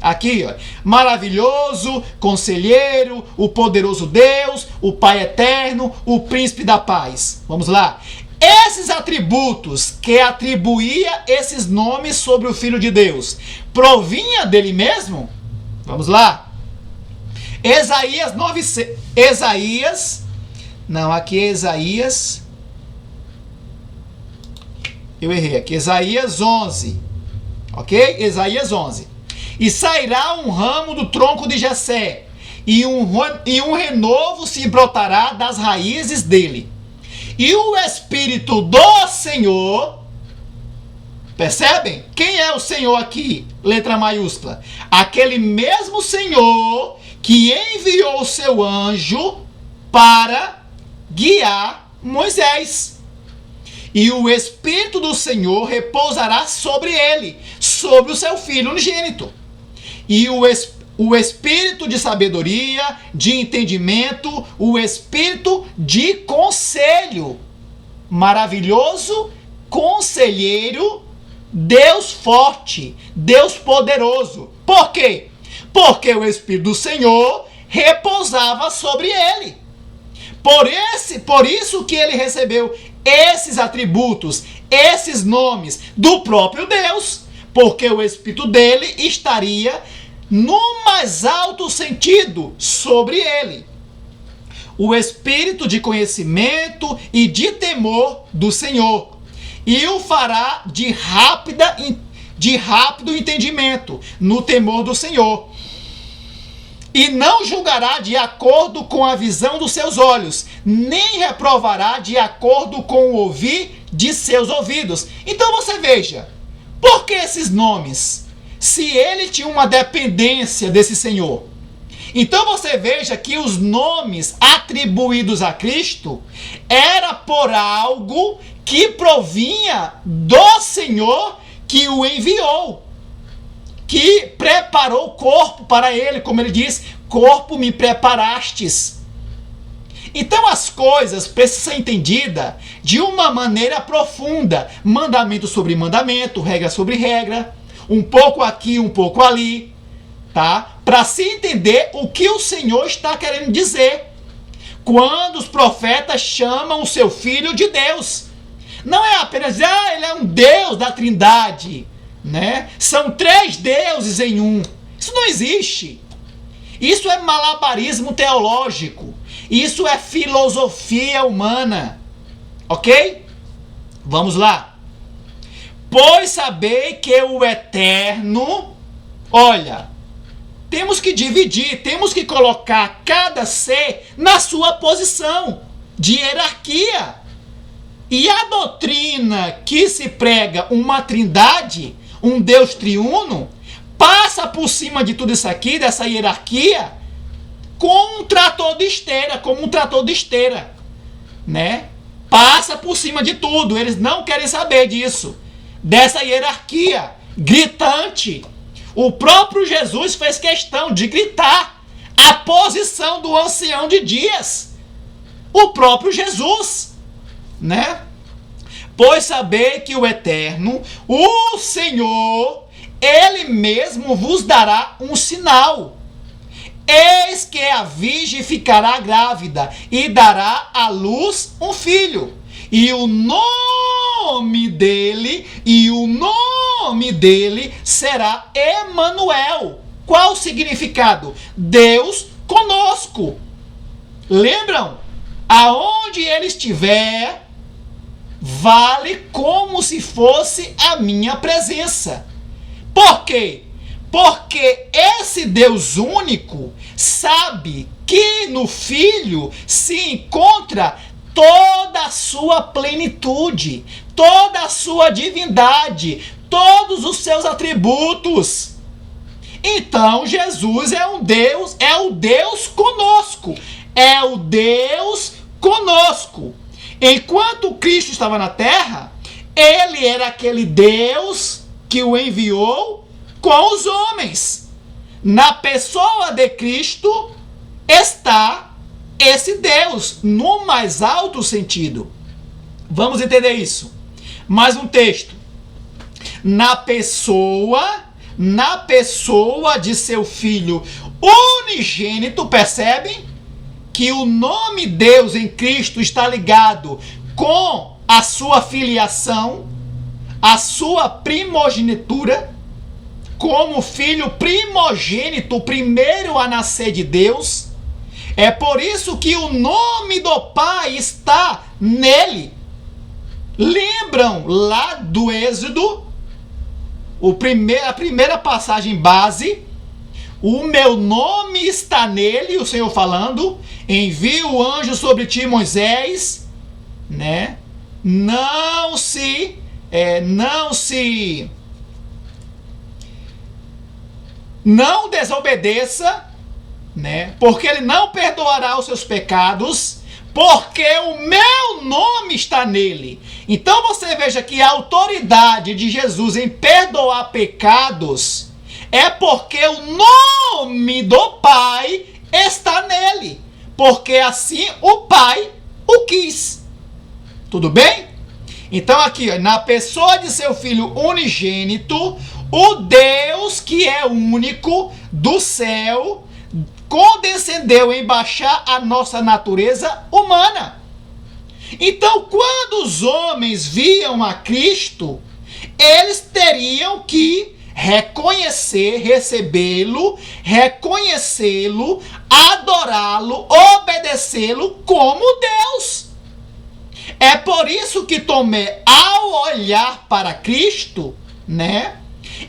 Aqui, ó, maravilhoso, conselheiro, o poderoso Deus, o Pai eterno, o príncipe da paz. Vamos lá. Esses atributos que atribuía esses nomes sobre o Filho de Deus, provinha dele mesmo? Vamos lá. Isaías 9, eu errei aqui, Isaías 11, ok? Isaías 11. E sairá um ramo do tronco de Jessé, e um renovo se brotará das raízes dele. E o Espírito do Senhor, percebem? Quem é o Senhor aqui? Letra maiúscula. Aquele mesmo Senhor que enviou o seu anjo para guiar Moisés. E o Espírito do Senhor repousará sobre ele, sobre o seu Filho unigênito. E o Espírito de sabedoria, de entendimento, o Espírito de conselho. Maravilhoso, conselheiro, Deus forte, Deus poderoso. Por quê? Porque o Espírito do Senhor repousava sobre ele. Por isso que ele recebeu esses atributos, esses nomes do próprio Deus, porque o Espírito dele estaria no mais alto sentido sobre ele. O Espírito de conhecimento e de temor do Senhor, e o fará de rápido entendimento no temor do Senhor. E não julgará de acordo com a visão dos seus olhos, nem reprovará de acordo com o ouvir de seus ouvidos. Então você veja, por que esses nomes? Se ele tinha uma dependência desse Senhor. Então você veja que os nomes atribuídos a Cristo era por algo que provinha do Senhor que o enviou, que preparou o corpo para ele, como ele diz, corpo me preparastes. Então as coisas precisam ser entendidas de uma maneira profunda, mandamento sobre mandamento, regra sobre regra, um pouco aqui, um pouco ali, tá? Para se entender o que o Senhor está querendo dizer quando os profetas chamam o seu Filho de Deus. Não é apenas dizer, ele é um Deus da Trindade, né? São 3 deuses em um. Isso não existe. Isso é malabarismo teológico. Isso é filosofia humana. Ok? Vamos lá. Pois sabei que o Eterno, olha, temos que dividir, temos que colocar cada ser na sua posição de hierarquia. E a doutrina que se prega uma trindade, um Deus triuno, passa por cima de tudo isso aqui, dessa hierarquia, como um trator de esteira, né? Passa por cima de tudo, eles não querem saber disso, dessa hierarquia gritante. O próprio Jesus fez questão de gritar a posição do ancião de dias, o próprio Jesus, né? Pois sabei que o Eterno, o Senhor, ele mesmo vos dará um sinal. Eis que a virgem ficará grávida e dará à luz um filho. E o nome dele será Emanuel. Qual o significado? Deus conosco. Lembram? Aonde ele estiver, vale como se fosse a minha presença. Por quê? Porque esse Deus único sabe que no Filho se encontra toda a sua plenitude, toda a sua divindade, todos os seus atributos. Então Jesus é um Deus, é o Deus conosco, é o Deus conosco. Enquanto Cristo estava na terra, ele era aquele Deus que o enviou com os homens. Na pessoa de Cristo está esse Deus, no mais alto sentido. Vamos entender isso. Mais um texto. Na pessoa de seu Filho unigênito, percebem que o nome Deus em Cristo está ligado com a sua filiação, a sua primogenitura, como filho primogênito, o primeiro a nascer de Deus. É por isso que o nome do Pai está nele. Lembram lá do Êxodo, a primeira passagem base? O meu nome está nele, o Senhor falando, envia o anjo sobre ti, Moisés, né? Não desobedeça, né? Porque ele não perdoará os seus pecados, porque o meu nome está nele. Então você veja que a autoridade de Jesus em perdoar pecados é porque o nome do Pai está nele, porque assim o Pai o quis. Tudo bem? Então aqui, na pessoa de seu Filho unigênito, o Deus que é único do céu condescendeu em baixar a nossa natureza humana. Então, quando os homens viam a Cristo, eles teriam que recebê-lo, reconhecê-lo, adorá-lo, obedecê-lo como Deus. É por isso que Tomé, ao olhar para Cristo, né,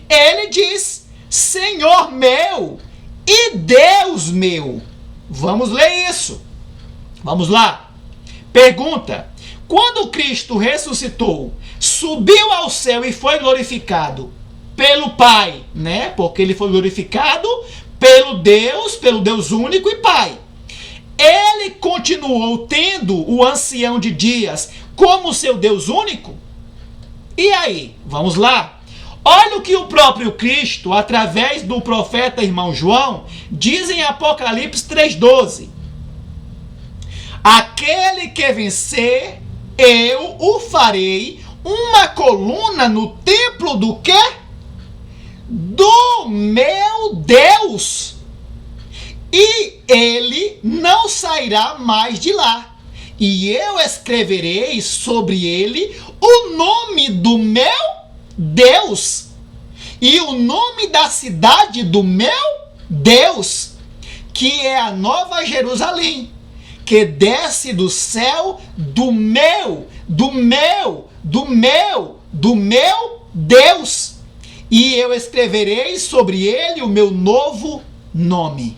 ele diz: Senhor meu e Deus meu. Vamos ler isso. Vamos lá. Pergunta: quando Cristo ressuscitou, subiu ao céu e foi glorificado pelo Pai, né? Porque ele foi glorificado pelo Deus único e Pai. Ele continuou tendo o ancião de dias como seu Deus único? E aí? Vamos lá. Olha o que o próprio Cristo, através do profeta irmão João, diz em Apocalipse 3,12. Aquele que vencer, eu o farei uma coluna no templo do quê? Do meu Deus. E ele não sairá mais de lá. E eu escreverei sobre ele o nome do meu Deus e o nome da cidade do meu Deus, que é a Nova Jerusalém, que desce do céu do meu Deus, e eu escreverei sobre ele o meu novo nome.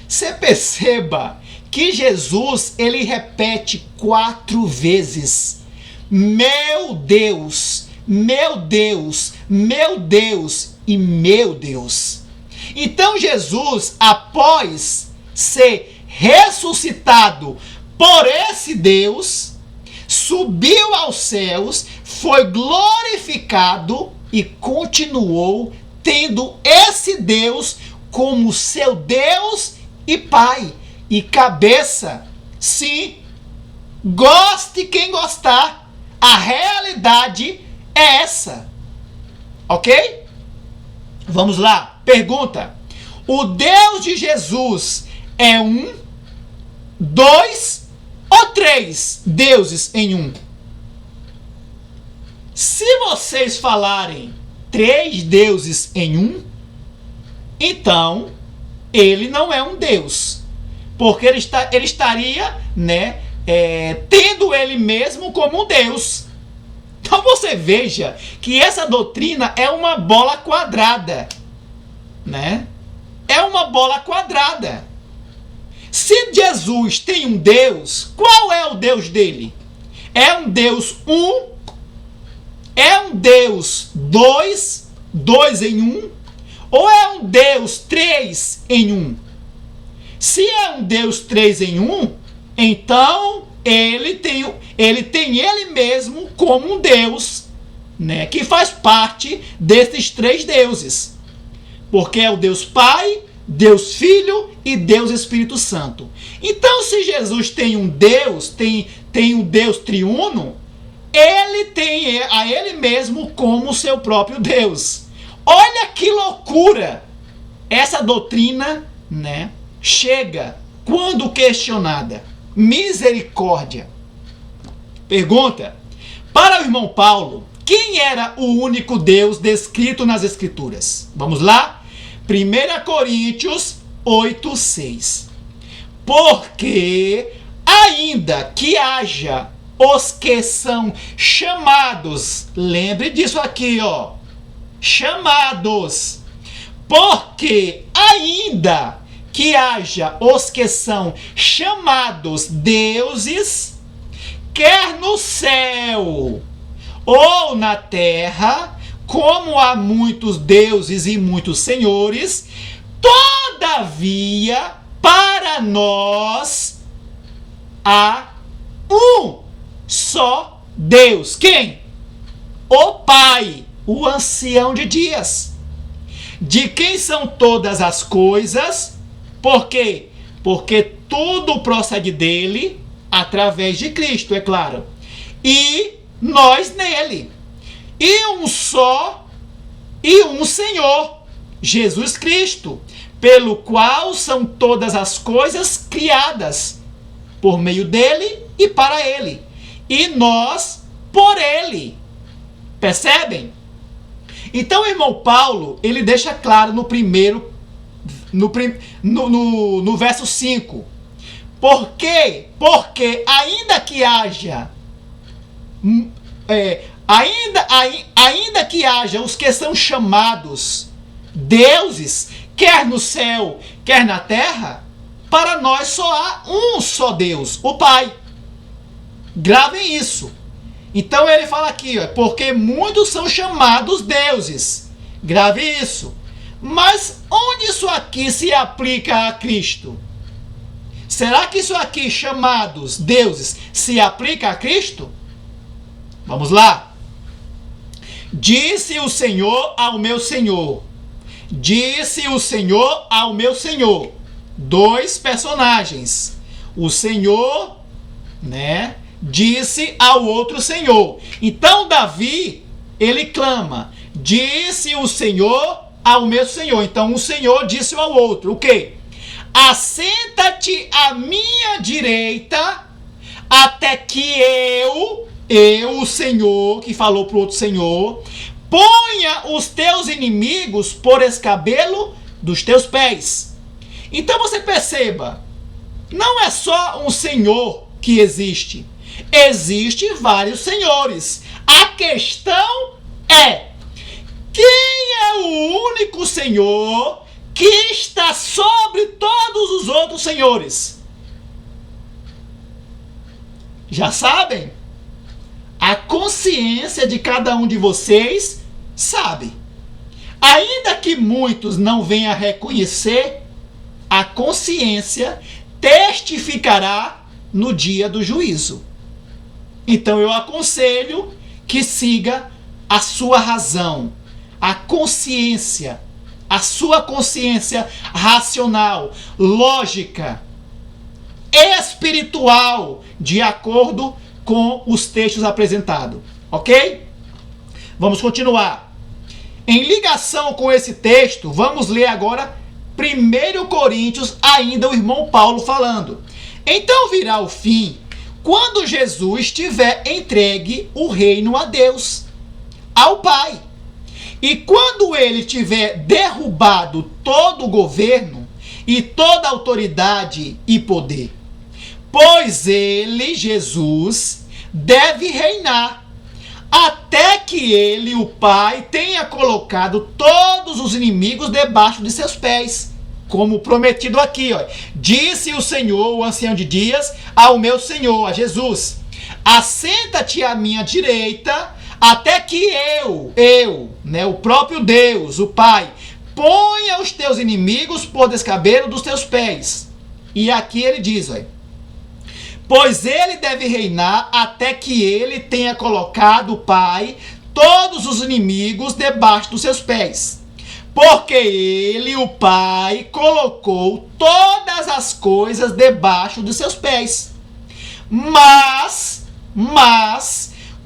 Você perceba que Jesus, ele repete 4 vezes: meu Deus, meu Deus, meu Deus e meu Deus. Então Jesus, após ser ressuscitado por esse Deus, subiu aos céus, foi glorificado e continuou tendo esse Deus como seu Deus e Pai e cabeça. Sim, goste quem gostar, a realidade é essa. Ok? Vamos lá. Pergunta: o Deus de Jesus é 1, 2 ou 3 deuses em um? Se vocês falarem 3 deuses em um, então ele não é um Deus, porque ele estaria, né, tendo ele mesmo como um Deus. Então você veja que essa doutrina é uma bola quadrada, né? É uma bola quadrada. Se Jesus tem um Deus, qual é o Deus dele? É um Deus 1? É um Deus 2 em 1? Ou é um Deus 3 em 1? Se é um Deus 3 em 1, então ele tem ele mesmo como um Deus, né, que faz parte desses três deuses. Porque é o Deus Pai, Deus Filho e Deus Espírito Santo. Então, se Jesus tem um Deus, tem um Deus triuno, ele tem a ele mesmo como seu próprio Deus. Olha que loucura! Essa doutrina, né, chega quando questionada. Misericórdia. Pergunta: para o irmão Paulo, quem era o único Deus descrito nas Escrituras? Vamos lá? 1 Coríntios 8:6. Porque ainda que haja os que são chamados, lembre disso aqui, ó, chamados, porque ainda que haja os que são chamados deuses, quer no céu ou na terra, como há muitos deuses e muitos senhores, todavia para nós há um só Deus. Quem? O Pai, o ancião de dias, de quem são todas as coisas. Por quê? Porque tudo procede dele, através de Cristo, é claro, e nós nele. E um só e um Senhor, Jesus Cristo, pelo qual são todas as coisas criadas, por meio dele e para ele, e nós por ele. Percebem? Então o irmão Paulo, ele deixa claro no verso 5. Por quê? Porque ainda que haja ainda que haja os que são chamados deuses, quer no céu, quer na terra, para nós só há um só Deus, o Pai. Gravem isso. Então ele fala aqui, ó, porque muitos são chamados deuses. Grave isso. Mas onde isso aqui se aplica a Cristo? Será que isso aqui, chamados deuses, se aplica a Cristo? Vamos lá. Disse o Senhor ao meu Senhor. Disse o Senhor ao meu Senhor. Dois personagens. O Senhor, né, disse ao outro Senhor. Então Davi, ele clama: disse o Senhor ao meu Senhor. Então o Senhor disse ao outro: o quê? Assenta-te à minha direita, até que eu, o Senhor, que falou para o outro Senhor, ponha os teus inimigos por escabelo dos teus pés. Então você perceba, não é só um Senhor que existe. Existem vários senhores. A questão é: quem é o único Senhor que está sobre todos os outros senhores? Já sabem? A consciência de cada um de vocês sabe. Ainda que muitos não venham a reconhecer, a consciência testificará no dia do juízo. Então eu aconselho que siga a sua razão, a consciência, a sua consciência racional, lógica, espiritual, de acordo com os textos apresentados, ok? Vamos continuar. Em ligação com esse texto, vamos ler agora 1 Coríntios, ainda o irmão Paulo falando. Então virá o fim, quando Jesus tiver entregue o reino a Deus, ao Pai. E quando ele tiver derrubado todo o governo e toda autoridade e poder, pois ele, Jesus, deve reinar, até que ele, o Pai, tenha colocado todos os inimigos debaixo de seus pés, como prometido aqui, ó. Disse o Senhor, o ancião de dias, ao meu Senhor, a Jesus: assenta-te à minha direita, até que eu, né, o próprio Deus, o Pai, ponha os teus inimigos por descabelo dos teus pés. E aqui ele diz, ó: pois ele deve reinar até que ele tenha colocado, o Pai, todos os inimigos debaixo dos seus pés. Porque ele, o Pai, colocou todas as coisas debaixo dos seus pés. Mas,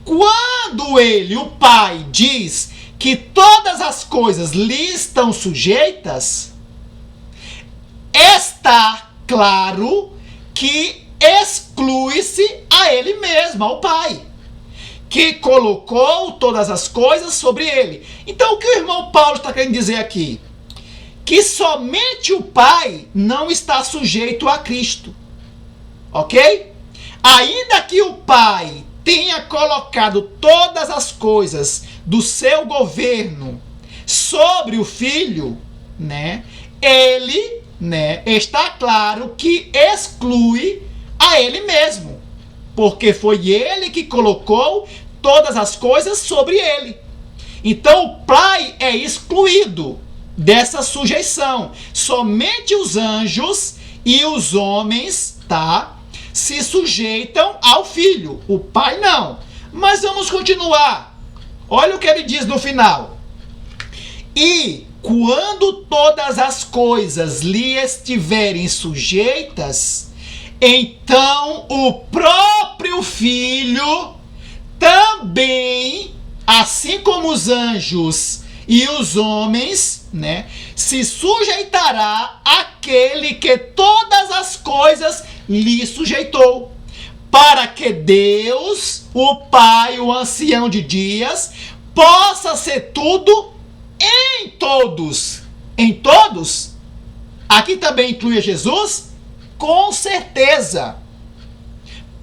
quando ele, o Pai, diz que todas as coisas lhe estão sujeitas, está claro que exclui-se a ele mesmo, ao Pai, que colocou todas as coisas sobre ele. Então, o que o irmão Paulo está querendo dizer aqui? Que somente o Pai não está sujeito a Cristo. Ok? Ainda que o Pai tenha colocado todas as coisas do seu governo sobre o Filho, né? Ele, né, está claro que exclui a ele mesmo, porque foi ele que colocou todas as coisas sobre ele. Então o Pai é excluído dessa sujeição. Somente os anjos e os homens, tá, se sujeitam ao Filho. O Pai não. Mas vamos continuar. Olha o que ele diz no final. E quando todas as coisas lhe estiverem sujeitas, então o próprio Filho também, assim como os anjos e os homens, né, se sujeitará àquele que todas as coisas lhe sujeitou, para que Deus, o Pai, o ancião de dias, possa ser tudo em todos. Em todos? Aqui também inclui Jesus? Com certeza.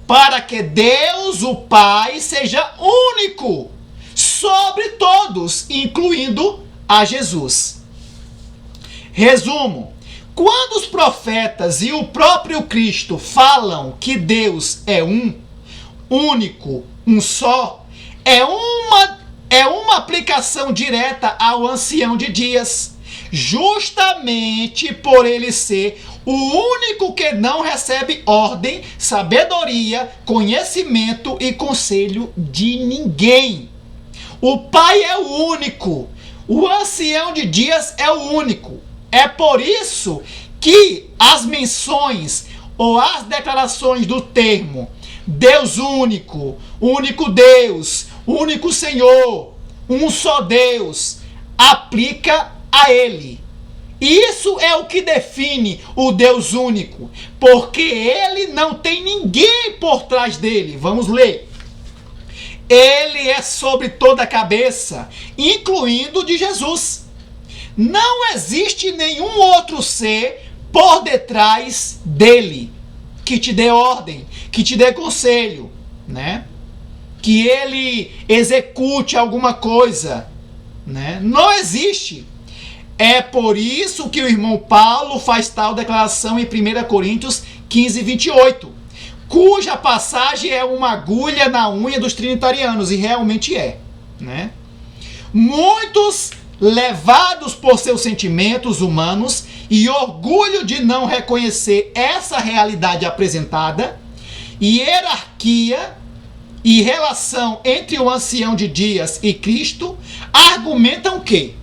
Para que Deus, o Pai, seja único sobre todos, incluindo a Jesus. Resumo: quando os profetas e o próprio Cristo falam que Deus é um, único, um só, é uma aplicação direta ao ancião de dias, justamente por ele ser o único que não recebe ordem, sabedoria, conhecimento e conselho de ninguém. O Pai é o único, o ancião de dias é o único. É por isso que as menções ou as declarações do termo Deus único, único Deus, único Senhor, um só Deus, aplica a ele. Isso é o que define o Deus único, porque ele não tem ninguém por trás dele. Vamos ler. Ele é sobre toda a cabeça, incluindo de Jesus. Não existe nenhum outro ser por detrás dele que te dê ordem, que te dê conselho, né? Que ele execute alguma coisa, né? Não existe. É por isso que o irmão Paulo faz tal declaração em 1 Coríntios 15, 28, cuja passagem é uma agulha na unha dos trinitarianos, e realmente é, né? Muitos, levados por seus sentimentos humanos e orgulho de não reconhecer essa realidade apresentada, hierarquia e relação entre o ancião de dias e Cristo, argumentam que,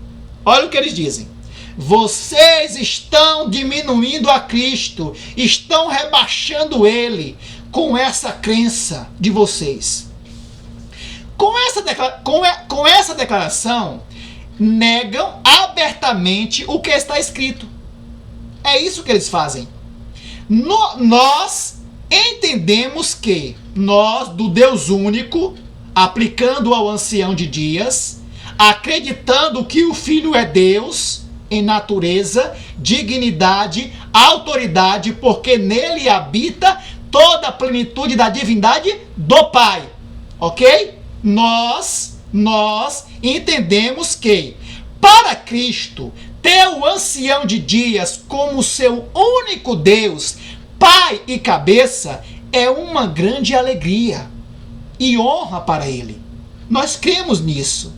olha o que eles dizem: vocês estão diminuindo a Cristo, estão rebaixando ele com essa crença de vocês. Com essa declaração, negam abertamente o que está escrito. É isso que eles fazem. Nós entendemos que nós, do Deus único, aplicando ao ancião de dias, acreditando que o Filho é Deus em natureza, dignidade, autoridade, porque nele habita toda a plenitude da divindade do Pai. Ok? Nós entendemos que, para Cristo, ter o ancião de dias como seu único Deus, Pai e cabeça, é uma grande alegria e honra para ele. Nós cremos nisso.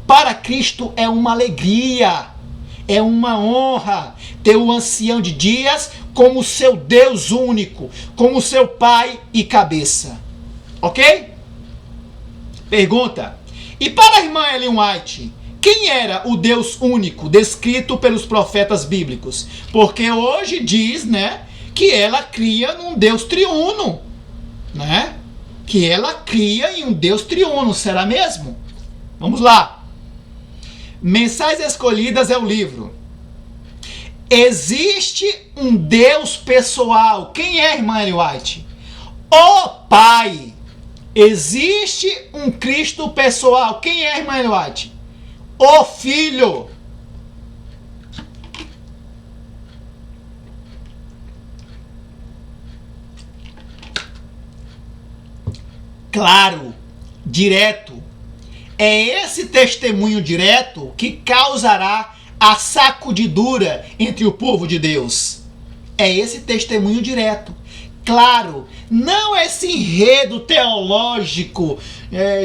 Para Cristo é uma alegria É uma honra ter o ancião de dias como seu Deus único, como seu pai e cabeça. Ok? Pergunta. E para a irmã Ellen White, quem era o Deus único descrito pelos profetas bíblicos? Porque hoje diz, né, que ela cria num Deus triuno, né? Que ela cria em um Deus triuno. Será mesmo? Vamos lá. Mensagens Escolhidas é o livro. Existe um Deus pessoal. Quem é, irmã Ellen White? O Pai. Existe um Cristo pessoal. Quem é, irmã Ellen White? O Filho. Claro, direto. É esse testemunho direto que causará a sacudidura entre o povo de Deus. É esse testemunho direto. Claro, não esse enredo teológico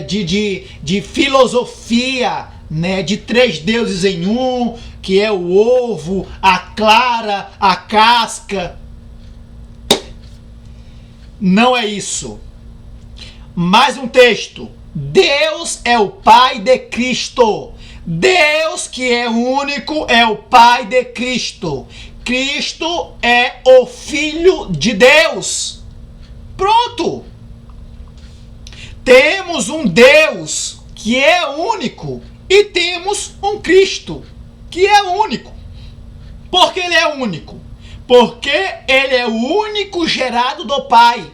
de filosofia, né, de 3 deuses em um, que é o ovo, a clara, a casca. Não é isso. Mais um texto. Deus é o Pai de Cristo. Deus, que é único, é o Pai de Cristo. Cristo é o Filho de Deus. Pronto. Temos um Deus que é único e temos um Cristo que é único. Por que ele é único? Porque ele é o único gerado do Pai.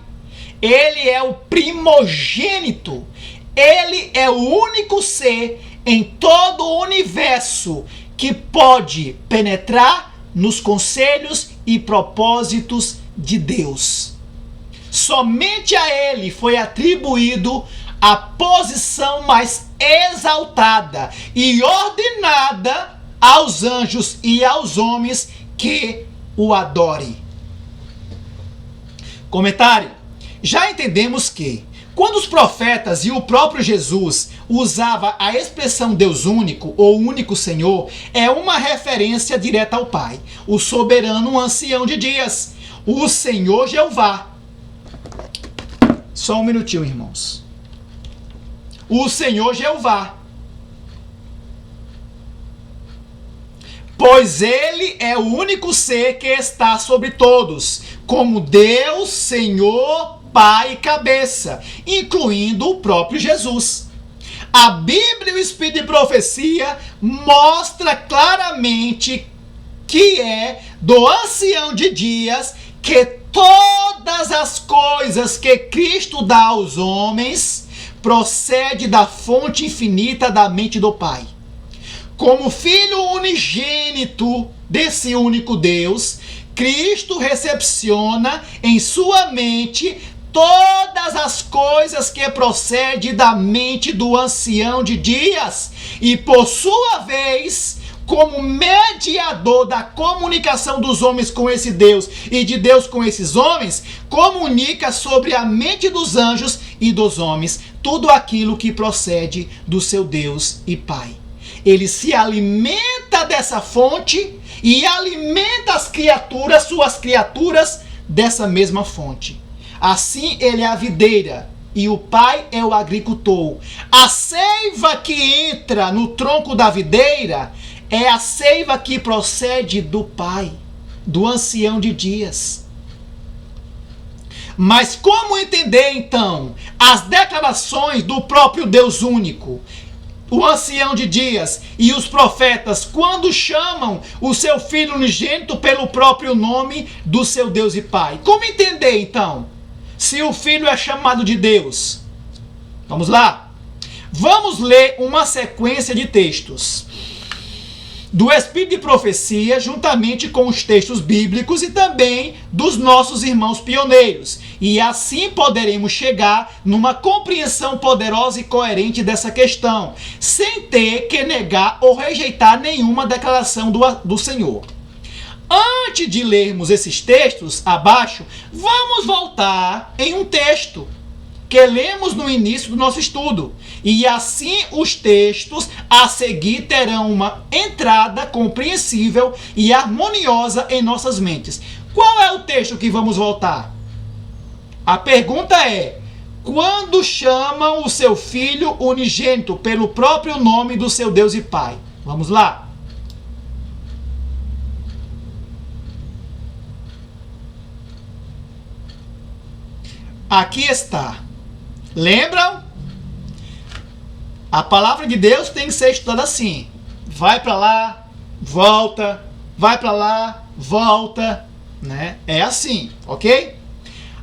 Ele é o primogênito. Ele é o único ser em todo o universo que pode penetrar nos conselhos e propósitos de Deus. Somente a ele foi atribuído a posição mais exaltada e ordenada aos anjos e aos homens que o adorem. Comentário. Já entendemos que, quando os profetas e o próprio Jesus usava a expressão Deus único ou único Senhor, é uma referência direta ao Pai, o soberano ancião de dias, o Senhor Jeová. Só um minutinho, irmãos. O Senhor Jeová. Pois ele é o único ser que está sobre todos, como Deus, Senhor, Pai e cabeça, incluindo o próprio Jesus. A Bíblia e o Espírito de Profecia mostra claramente que é do ancião de dias que todas as coisas que Cristo dá aos homens procede da fonte infinita da mente do Pai. Como Filho unigênito desse único Deus, Cristo recepciona em sua mente todas as coisas que procedem da mente do ancião de dias e, por sua vez, como mediador da comunicação dos homens com esse Deus e de Deus com esses homens, comunica sobre a mente dos anjos e dos homens tudo aquilo que procede do seu Deus e Pai. Ele se alimenta dessa fonte e alimenta as criaturas, suas criaturas, dessa mesma fonte. Assim ele é a videira e o Pai é o agricultor. A seiva que entra no tronco da videira é a seiva que procede do Pai, do ancião de dias. Mas como entender então as declarações do próprio Deus único, o ancião de dias e os profetas, quando chamam o seu Filho unigênito pelo próprio nome do seu Deus e Pai? Como entender então se o Filho é chamado de Deus? Vamos lá? Vamos ler uma sequência de textos do Espírito de Profecia, juntamente com os textos bíblicos e também dos nossos irmãos pioneiros. E assim poderemos chegar numa compreensão poderosa e coerente dessa questão, sem ter que negar ou rejeitar nenhuma declaração do Senhor. Antes de lermos esses textos abaixo, vamos voltar em um texto que lemos no início do nosso estudo. E assim os textos a seguir terão uma entrada compreensível e harmoniosa em nossas mentes. Qual é o texto que vamos voltar? A pergunta é: quando chamam o seu Filho unigênito pelo próprio nome do seu Deus e Pai? Vamos lá. Aqui está. Lembram? A palavra de Deus tem que ser estudada assim. Vai para lá, volta, vai para lá, volta, né? É assim, ok?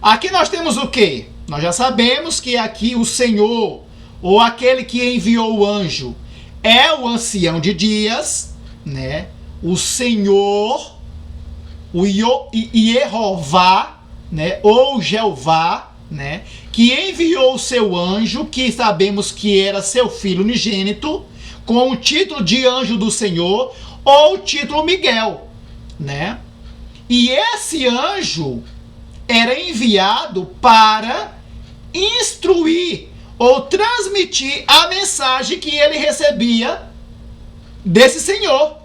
Aqui nós temos o quê? Nós já sabemos que aqui o Senhor, ou aquele que enviou o anjo, é o ancião de dias, né? O Senhor, o Jeová, né? Ou Jeová, né? Que enviou o seu anjo, que sabemos que era seu filho unigênito, com o título de anjo do Senhor, ou o título Miguel, né? E esse anjo era enviado para instruir ou transmitir a mensagem que ele recebia desse Senhor.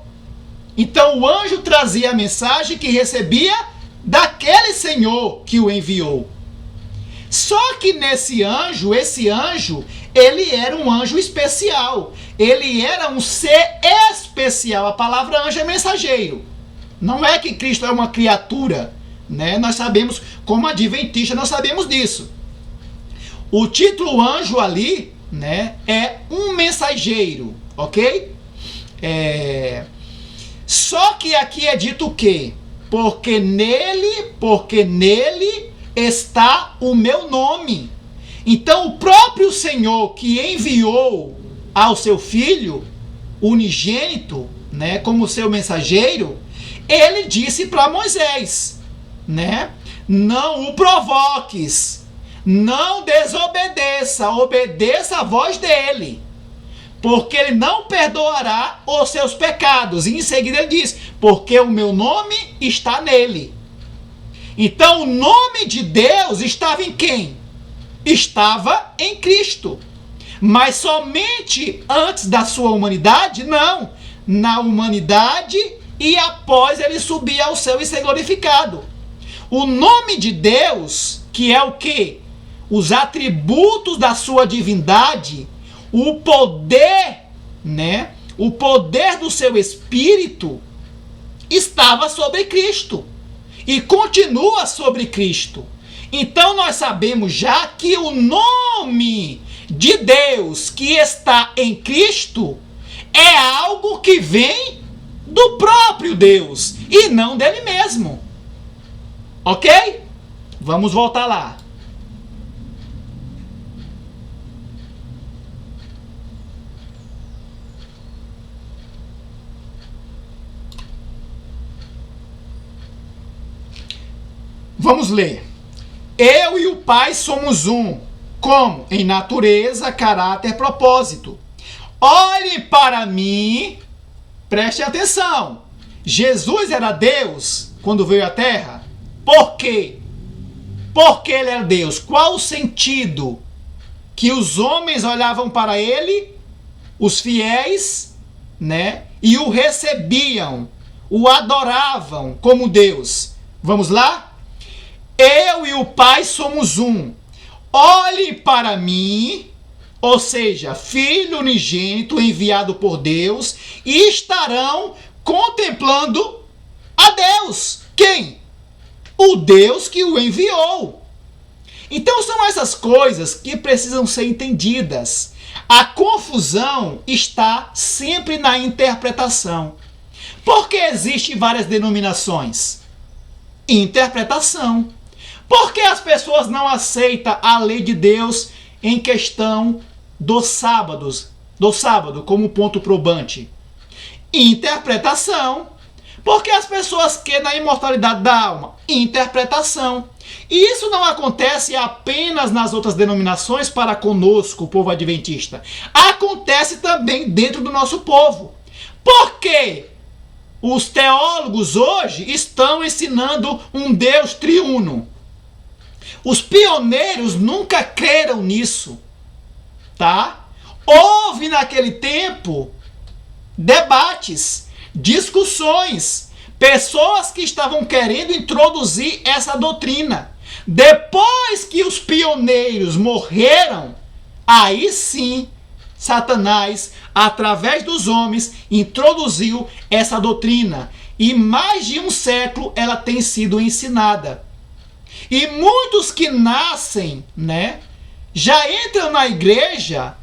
Então o anjo trazia a mensagem que recebia daquele Senhor que o enviou. Só que esse anjo, ele era um anjo especial. Ele era um ser especial. A palavra anjo é mensageiro. Não é que Cristo é uma criatura, né? Nós sabemos, como adventista, nós sabemos disso. O título anjo ali, né, é um mensageiro, ok? Só que aqui é dito o quê? Porque nele está o meu nome. Então o próprio Senhor que enviou ao seu Filho unigênito, né, como seu mensageiro, ele disse para Moisés, né? Não o provoques, não desobedeça, obedeça a voz dele, porque ele não perdoará os seus pecados. E em seguida ele diz, porque o meu nome está nele. Então o nome de Deus estava em quem? Estava em Cristo. Mas somente antes da sua humanidade? Não. Na humanidade e após ele subir ao céu e ser glorificado. O nome de Deus, que é o quê? Os atributos da sua divindade, o poder, né? O poder do seu Espírito estava sobre Cristo e continua sobre Cristo. Então nós sabemos já que o nome de Deus que está em Cristo é algo que vem do próprio Deus e não dele mesmo. Ok? Vamos voltar lá. Vamos ler. Eu e o Pai somos um. Como? Em natureza, caráter, propósito. Olhe para mim, preste atenção. Jesus era Deus quando veio à Terra? Por quê? Porque ele era Deus. Qual o sentido? Que os homens olhavam para ele, os fiéis, né? E o recebiam, o adoravam como Deus. Vamos lá? Eu e o Pai somos um. Olhe para mim, ou seja, Filho unigênito enviado por Deus, e estarão contemplando a Deus. Quem? O Deus que o enviou. Então são essas coisas que precisam ser entendidas. A confusão está sempre na interpretação. Por que existem várias denominações? Interpretação. Por que as pessoas não aceitam a lei de Deus em questão do sábado como ponto probante? Interpretação. Por que as pessoas querem na imortalidade da alma? Interpretação. E isso não acontece apenas nas outras denominações para conosco, o povo adventista. Acontece também dentro do nosso povo. Por quê? Os teólogos hoje estão ensinando um Deus triuno. Os pioneiros nunca creram nisso, tá? Houve naquele tempo debates, discussões, pessoas que estavam querendo introduzir essa doutrina. Depois que os pioneiros morreram, aí sim, Satanás, através dos homens, introduziu essa doutrina. E mais de um século ela tem sido ensinada. E muitos que nascem, né, já entram na igreja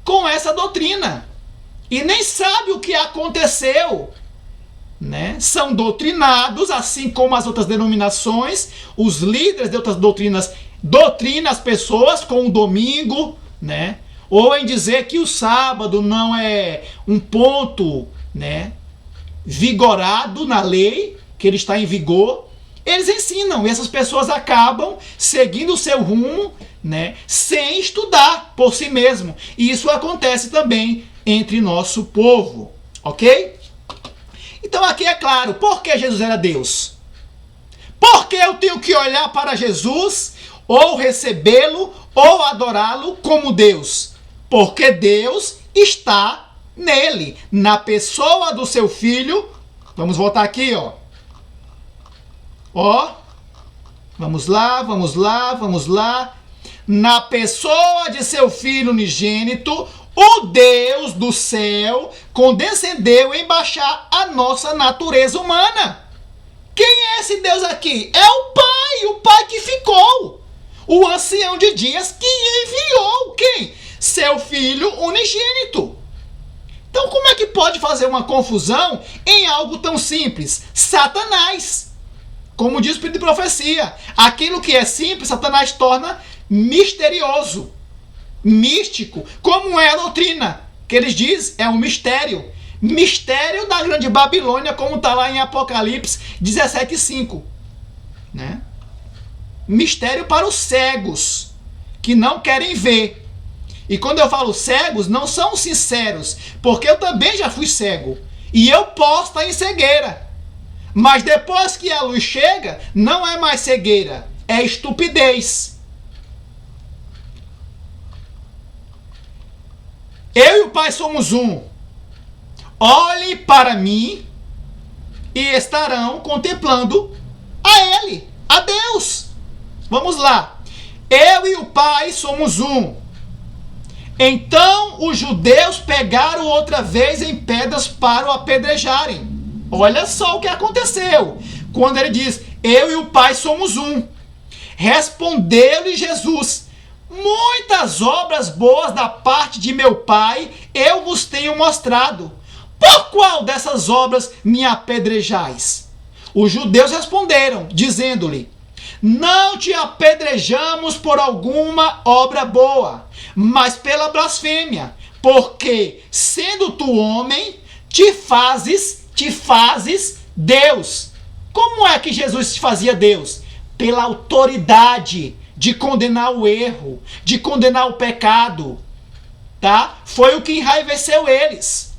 com essa doutrina. E nem sabem o que aconteceu. Né? São doutrinados, assim como as outras denominações, os líderes de outras doutrinas doutrinam as pessoas com o domingo, né? Ou em dizer que o sábado não é um ponto, né, vigorado na lei, que ele está em vigor. Eles ensinam e essas pessoas acabam seguindo o seu rumo, né, sem estudar por si mesmo. E isso acontece também entre nosso povo, ok? Então aqui é claro, por que Jesus era Deus? Por que eu tenho que olhar para Jesus, ou recebê-lo, ou adorá-lo como Deus? Porque Deus está nele, na pessoa do seu Filho. Vamos voltar aqui, ó. Ó, vamos lá, vamos lá, vamos lá. Na pessoa de seu Filho unigênito, o Deus do céu condescendeu em baixar a nossa natureza humana. Quem é esse Deus aqui? É o Pai que ficou. O ancião de dias que enviou quem? Seu Filho unigênito. Então como é que pode fazer uma confusão em algo tão simples? Satanás. Como diz o Espírito de Profecia, aquilo que é simples, Satanás torna misterioso, místico, como é a doutrina, que eles dizem, é um mistério. Mistério da grande Babilônia, como está lá em Apocalipse 17:5. Né? Mistério para os cegos, que não querem ver. E quando eu falo cegos, não são sinceros, porque eu também já fui cego. E eu posso estar em cegueira. Mas depois que a luz chega, não é mais cegueira, é estupidez. Eu e o Pai somos um. Olhem para mim e estarão contemplando a Ele, a Deus. Vamos lá. Eu e o Pai somos um. Então os judeus pegaram outra vez em pedras para o apedrejarem. Olha só o que aconteceu. Quando ele diz, eu e o Pai somos um. Respondeu-lhe Jesus, muitas obras boas da parte de meu Pai eu vos tenho mostrado. Por qual dessas obras me apedrejais? Os judeus responderam, dizendo-lhe, não te apedrejamos por alguma obra boa, mas pela blasfêmia, porque, sendo tu homem, te fazes Deus. Como é que Jesus se fazia Deus? Pela autoridade de condenar o erro, de condenar o pecado, tá? Foi o que enraiveceu eles.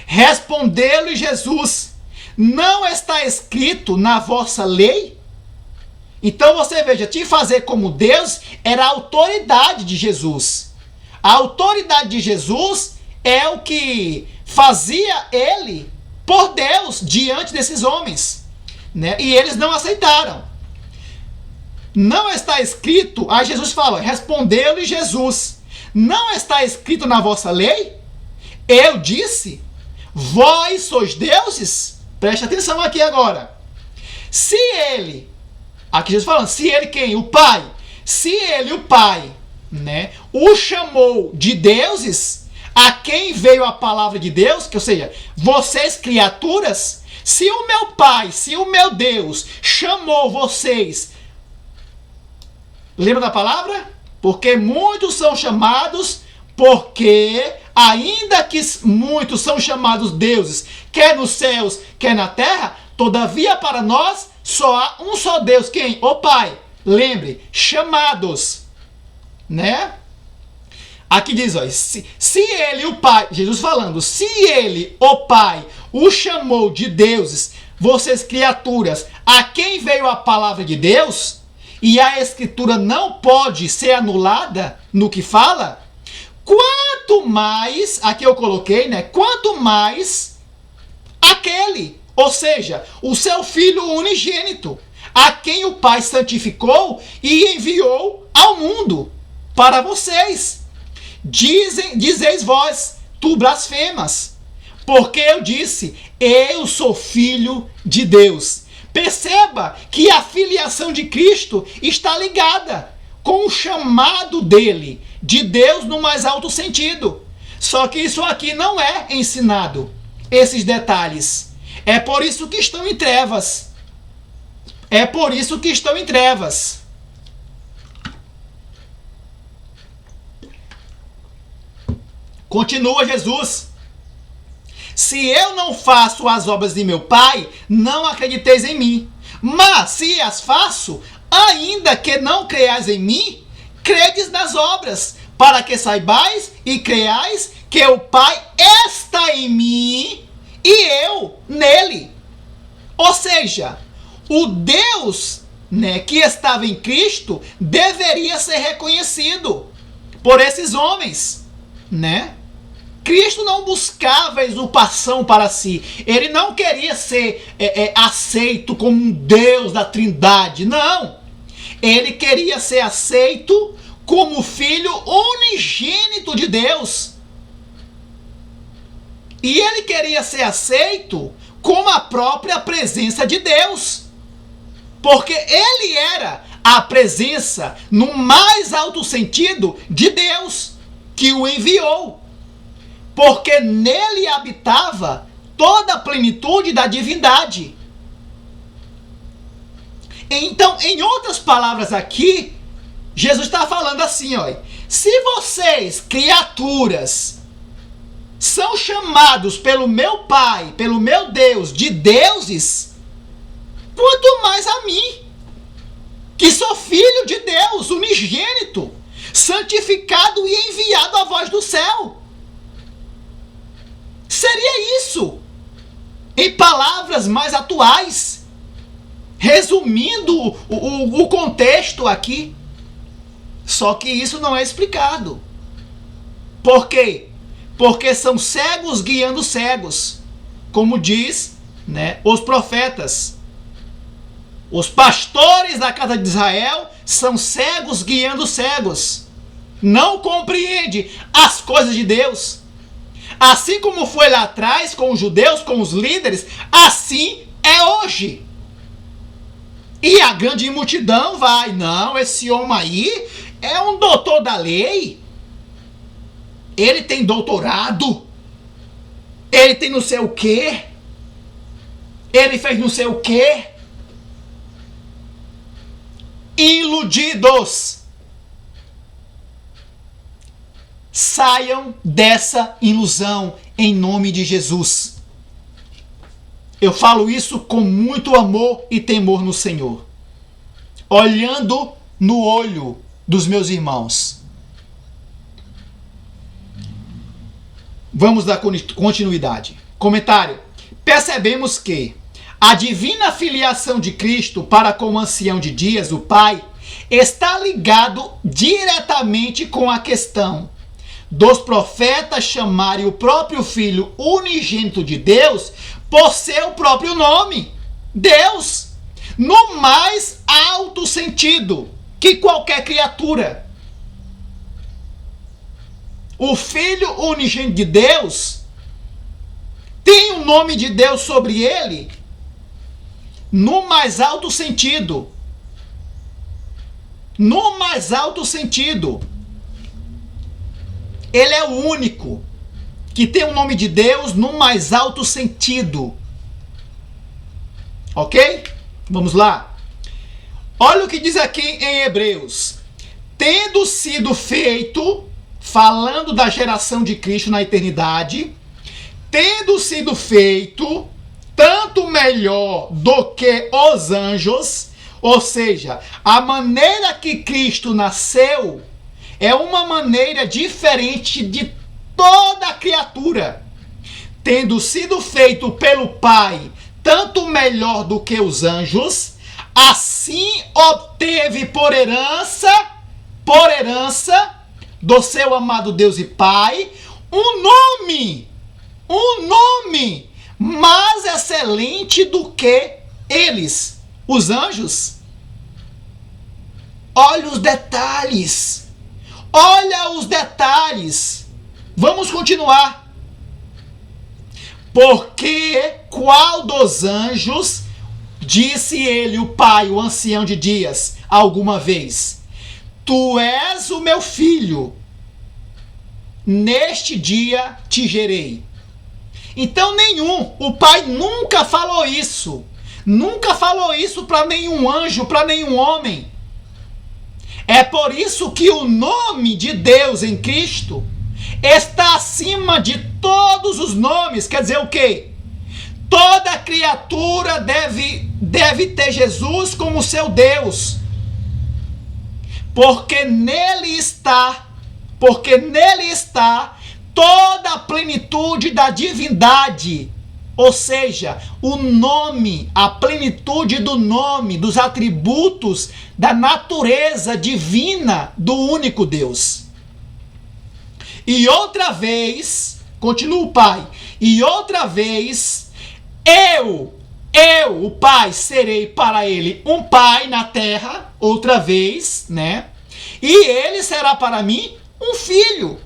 Respondeu-lhe Jesus, não está escrito na vossa lei? Então você veja, te fazer como Deus era a autoridade de Jesus. A autoridade de Jesus é o que fazia ele por Deus diante desses homens, né? E eles não aceitaram. Não está escrito, aí Jesus fala, respondeu-lhe Jesus, não está escrito na vossa lei? Eu disse, vós sois deuses? Preste atenção aqui agora. Se ele, aqui Jesus falando, se ele quem? O Pai. Se ele, o Pai, né, o chamou de deuses, a quem veio a palavra de Deus, que ou seja, vocês criaturas, se o meu Pai, se o meu Deus chamou vocês, lembra da palavra? Porque muitos são chamados, porque ainda que muitos são chamados deuses, quer nos céus, quer na terra, todavia para nós só há um só Deus, quem? O Pai. Lembre, chamados, né? Aqui diz, ó, se ele, o Pai, Jesus falando, se ele, o Pai, o chamou de deuses, vocês criaturas, a quem veio a palavra de Deus, e a Escritura não pode ser anulada no que fala, quanto mais, aqui eu coloquei, né? Quanto mais aquele, ou seja, o seu Filho unigênito, a quem o Pai santificou e enviou ao mundo para vocês. Dizeis vós, tu blasfemas, porque eu disse, eu sou filho de Deus. Perceba que a filiação de Cristo está ligada com o chamado dele, de Deus no mais alto sentido. Só que isso aqui não é ensinado, esses detalhes. É por isso que estão em trevas. É por isso que estão em trevas. Continua Jesus. Se eu não faço as obras de meu Pai, não acrediteis em mim. Mas se as faço, ainda que não creiais em mim, credes nas obras, para que saibais e creiais que o Pai está em mim e eu nele. Ou seja, o Deus, né, que estava em Cristo deveria ser reconhecido por esses homens, né? Cristo não buscava exultação para si. Ele não queria ser aceito como um Deus da Trindade. Não. Ele queria ser aceito como filho unigênito de Deus. E ele queria ser aceito como a própria presença de Deus. Porque ele era a presença, no mais alto sentido, de Deus, que o enviou. Porque nele habitava toda a plenitude da divindade. Então, em outras palavras aqui, Jesus está falando assim, ó, se vocês, criaturas, são chamados pelo meu Pai, pelo meu Deus, de deuses, quanto mais a mim, que sou filho de Deus, unigênito, santificado e enviado à voz do céu. Seria isso, em palavras mais atuais, resumindo o contexto aqui. Só que isso não é explicado. Por quê? Porque são cegos guiando cegos, como diz, né, os profetas. Os pastores da casa de Israel são cegos guiando cegos. Não compreende as coisas de Deus. Assim como foi lá atrás com os judeus, com os líderes, assim é hoje. E a grande multidão vai, não, esse homem aí é um doutor da lei. Ele tem doutorado. Ele tem não sei o quê. Ele fez não sei o quê. Iludidos. Saiam dessa ilusão em nome de Jesus. Eu falo isso com muito amor e temor no Senhor, olhando no olho dos meus irmãos. Vamos dar continuidade. Comentário. Percebemos que a divina filiação de Cristo para com o ancião de dias, o Pai, está ligado diretamente com a questão dos profetas chamarem o próprio Filho unigênito de Deus por seu próprio nome, Deus, no mais alto sentido que qualquer criatura. O Filho unigênito de Deus tem o nome de Deus sobre ele no mais alto sentido. No mais alto sentido. Ele é o único que tem o nome de Deus no mais alto sentido. Ok? Vamos lá. Olha o que diz aqui em Hebreus. Tendo sido feito, falando da geração de Cristo na eternidade, tendo sido feito tanto melhor do que os anjos, ou seja, a maneira que Cristo nasceu é uma maneira diferente de toda a criatura. Tendo sido feito pelo Pai tanto melhor do que os anjos, Assim obteve por herança do seu amado Deus e Pai, um nome mais excelente do que eles, os anjos. Olha os detalhes. Olha os detalhes. Vamos continuar. Porque qual dos anjos disse ele, o Pai, o ancião de dias, alguma vez: Tu és o meu filho, neste dia te gerei. Então nenhum, o Pai nunca falou isso. Nunca falou isso para nenhum anjo, para nenhum homem. É por isso que o nome de Deus em Cristo está acima de todos os nomes. Quer dizer o quê? Toda criatura deve ter Jesus como seu Deus. Porque nele está toda a plenitude da divindade. Ou seja, o nome, a plenitude do nome, dos atributos da natureza divina do único Deus. E outra vez, continua o Pai, e outra vez, eu, o Pai, serei para ele um pai na terra, outra vez, né? E ele será para mim um filho,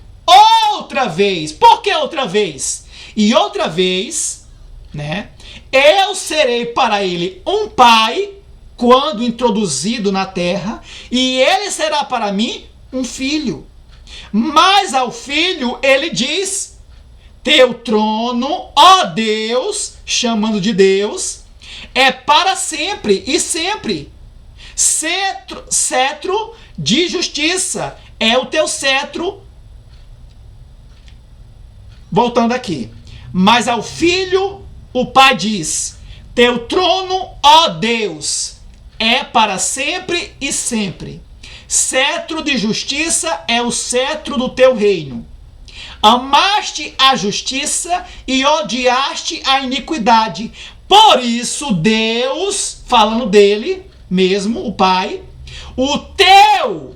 outra vez. Por que outra vez? E outra vez, né? Eu serei para ele um pai quando introduzido na terra, e ele será para mim um filho. Mas ao filho ele diz: Teu trono, ó Deus, chamando de Deus, é para sempre e sempre. Cetro de justiça é o teu cetro. Voltando aqui. Mas ao filho o Pai diz: Teu trono, ó Deus, é para sempre e sempre. Cetro de justiça é o cetro do teu reino. Amaste a justiça e odiaste a iniquidade. Por isso Deus, falando dele mesmo, o Pai, o teu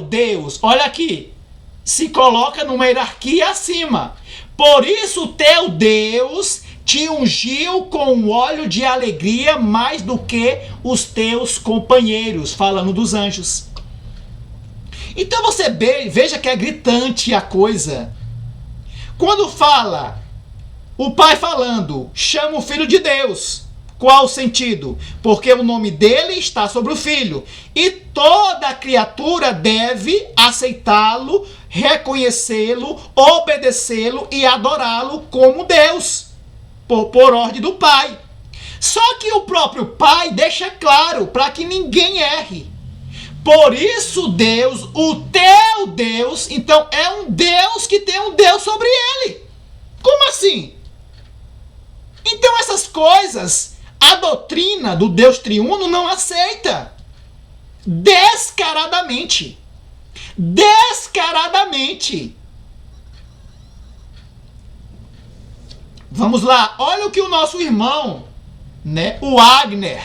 Deus, olha aqui, se coloca numa hierarquia acima. Por isso o teu Deus te ungiu com óleo de alegria mais do que os teus companheiros, falando dos anjos. Então você veja que é gritante a coisa. Quando fala, o Pai falando, chama o Filho de Deus. Qual o sentido? Porque o nome dele está sobre o Filho. E toda criatura deve aceitá-lo, reconhecê-lo, obedecê-lo e adorá-lo como Deus, por ordem do Pai. Só que o próprio Pai deixa claro para que ninguém erre. Por isso Deus, o teu Deus, então é um Deus que tem um Deus sobre ele. Como assim? Então essas coisas, a doutrina do Deus triuno não aceita. Descaradamente. Descaradamente. Vamos lá, olha o que o nosso irmão, né, o Agner,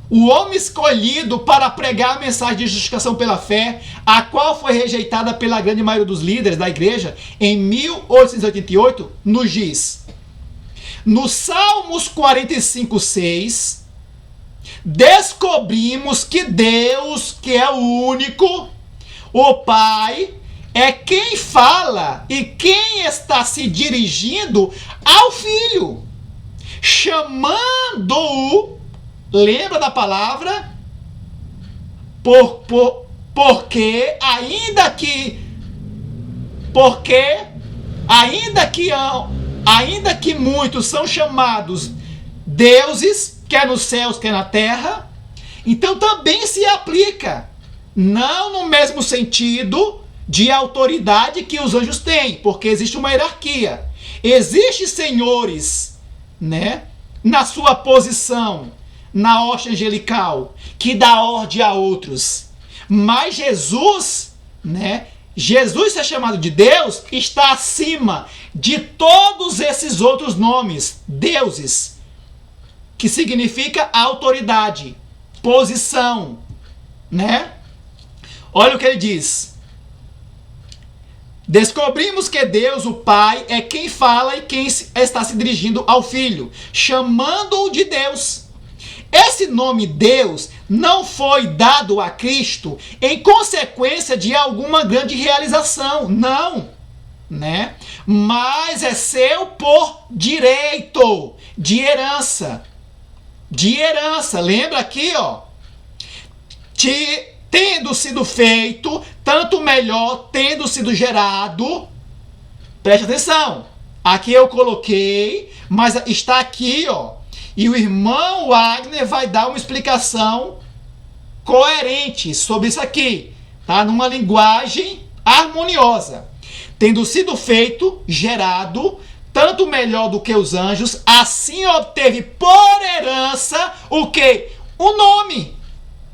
o homem escolhido para pregar a mensagem de justificação pela fé, a qual foi rejeitada pela grande maioria dos líderes da igreja em 1888, nos diz: no Salmos 45:6, descobrimos que Deus, que é o único, o Pai, é quem fala e quem está se dirigindo ao Filho, chamando-o, lembra da palavra? Porque ainda que muitos são chamados deuses, quer nos céus, quer na terra, então também se aplica, não no mesmo sentido de autoridade que os anjos têm, porque existe uma hierarquia. Existem senhores, né, na sua posição, na hoste angelical, que dá ordem a outros. Mas Jesus, né, Jesus ser chamado de Deus, está acima de todos esses outros nomes, deuses, que significa autoridade. posição, né? Olha o que ele diz. Descobrimos que Deus, o Pai, é quem fala e quem está se dirigindo ao Filho, chamando-o de Deus. Esse nome Deus não foi dado a Cristo em consequência de alguma grande realização, não, né? Mas é seu por direito, de herança. De herança, lembra aqui, ó. Tendo sido feito, tanto melhor, tendo sido gerado. Preste atenção. Aqui eu coloquei, mas está aqui, ó. E o irmão Wagner vai dar uma explicação coerente sobre isso aqui, tá? Numa linguagem harmoniosa. Tendo sido feito, gerado, tanto melhor do que os anjos, assim obteve por herança o quê? O nome.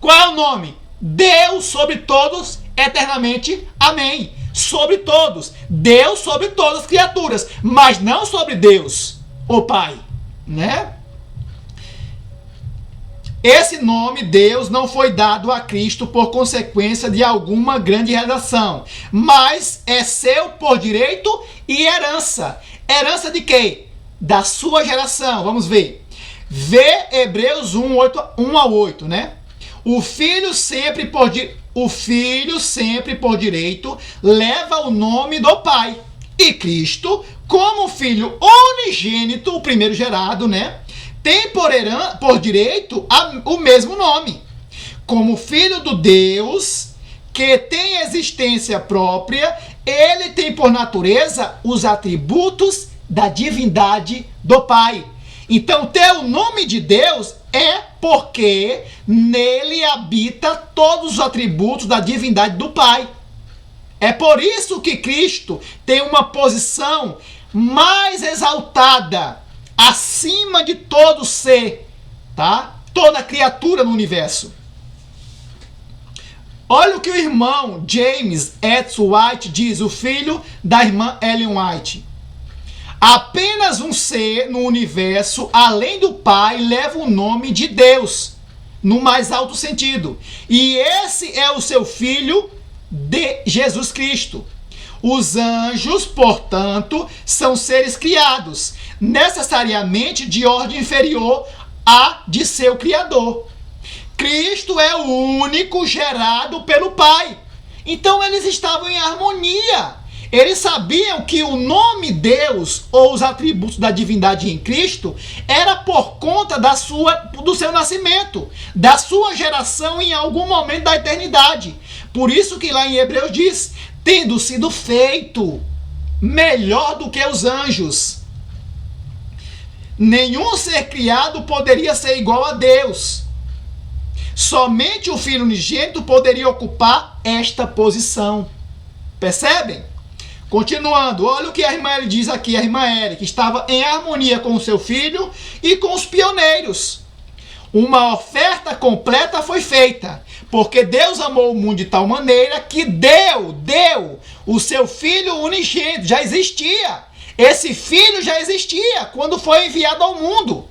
Qual é o nome? Deus sobre todos, eternamente. Amém. Sobre todos. Deus sobre todas as criaturas, mas não sobre Deus, o Pai, né? Esse nome, Deus, não foi dado a Cristo por consequência de alguma grande realização, mas é seu por direito e herança. Herança de quê? Da sua geração. Vamos ver. Vê Hebreus 1 ao 8, né? O filho sempre por direito leva o nome do Pai. E Cristo, como filho unigênito, o primeiro gerado, né? Tem por direito o mesmo nome. Como filho do Deus, que tem existência própria, ele tem por natureza os atributos da divindade do Pai. Então, ter o nome de Deus é porque nele habita todos os atributos da divindade do Pai. É por isso que Cristo tem uma posição mais exaltada, acima de todo ser, tá? Toda criatura no universo. Olha o que o irmão James Edson White diz, o filho da irmã Ellen White. Apenas um ser no universo, além do Pai, leva o nome de Deus, no mais alto sentido. E esse é o seu Filho, de Jesus Cristo. Os anjos, portanto, são seres criados, necessariamente de ordem inferior à de seu Criador. Cristo é o único gerado pelo Pai. Então eles estavam em harmonia. Eles sabiam que o nome Deus, ou os atributos da divindade em Cristo, era por conta do seu nascimento, da sua geração em algum momento da eternidade. Por isso que lá em Hebreus diz, tendo sido feito melhor do que os anjos. Nenhum ser criado poderia ser igual a Deus. Somente o Filho unigênito poderia ocupar esta posição. Percebem? Continuando, olha o que a irmã Ellen diz aqui, a irmã Ellen, que estava em harmonia com o seu filho e com os pioneiros. Uma oferta completa foi feita, porque Deus amou o mundo de tal maneira que deu o seu Filho unigênito. Já existia. Esse Filho já existia quando foi enviado ao mundo.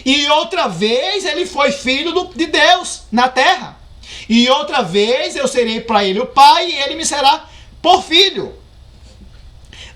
E outra vez ele foi Filho de Deus na terra. E outra vez eu serei para ele o Pai e ele me será por filho.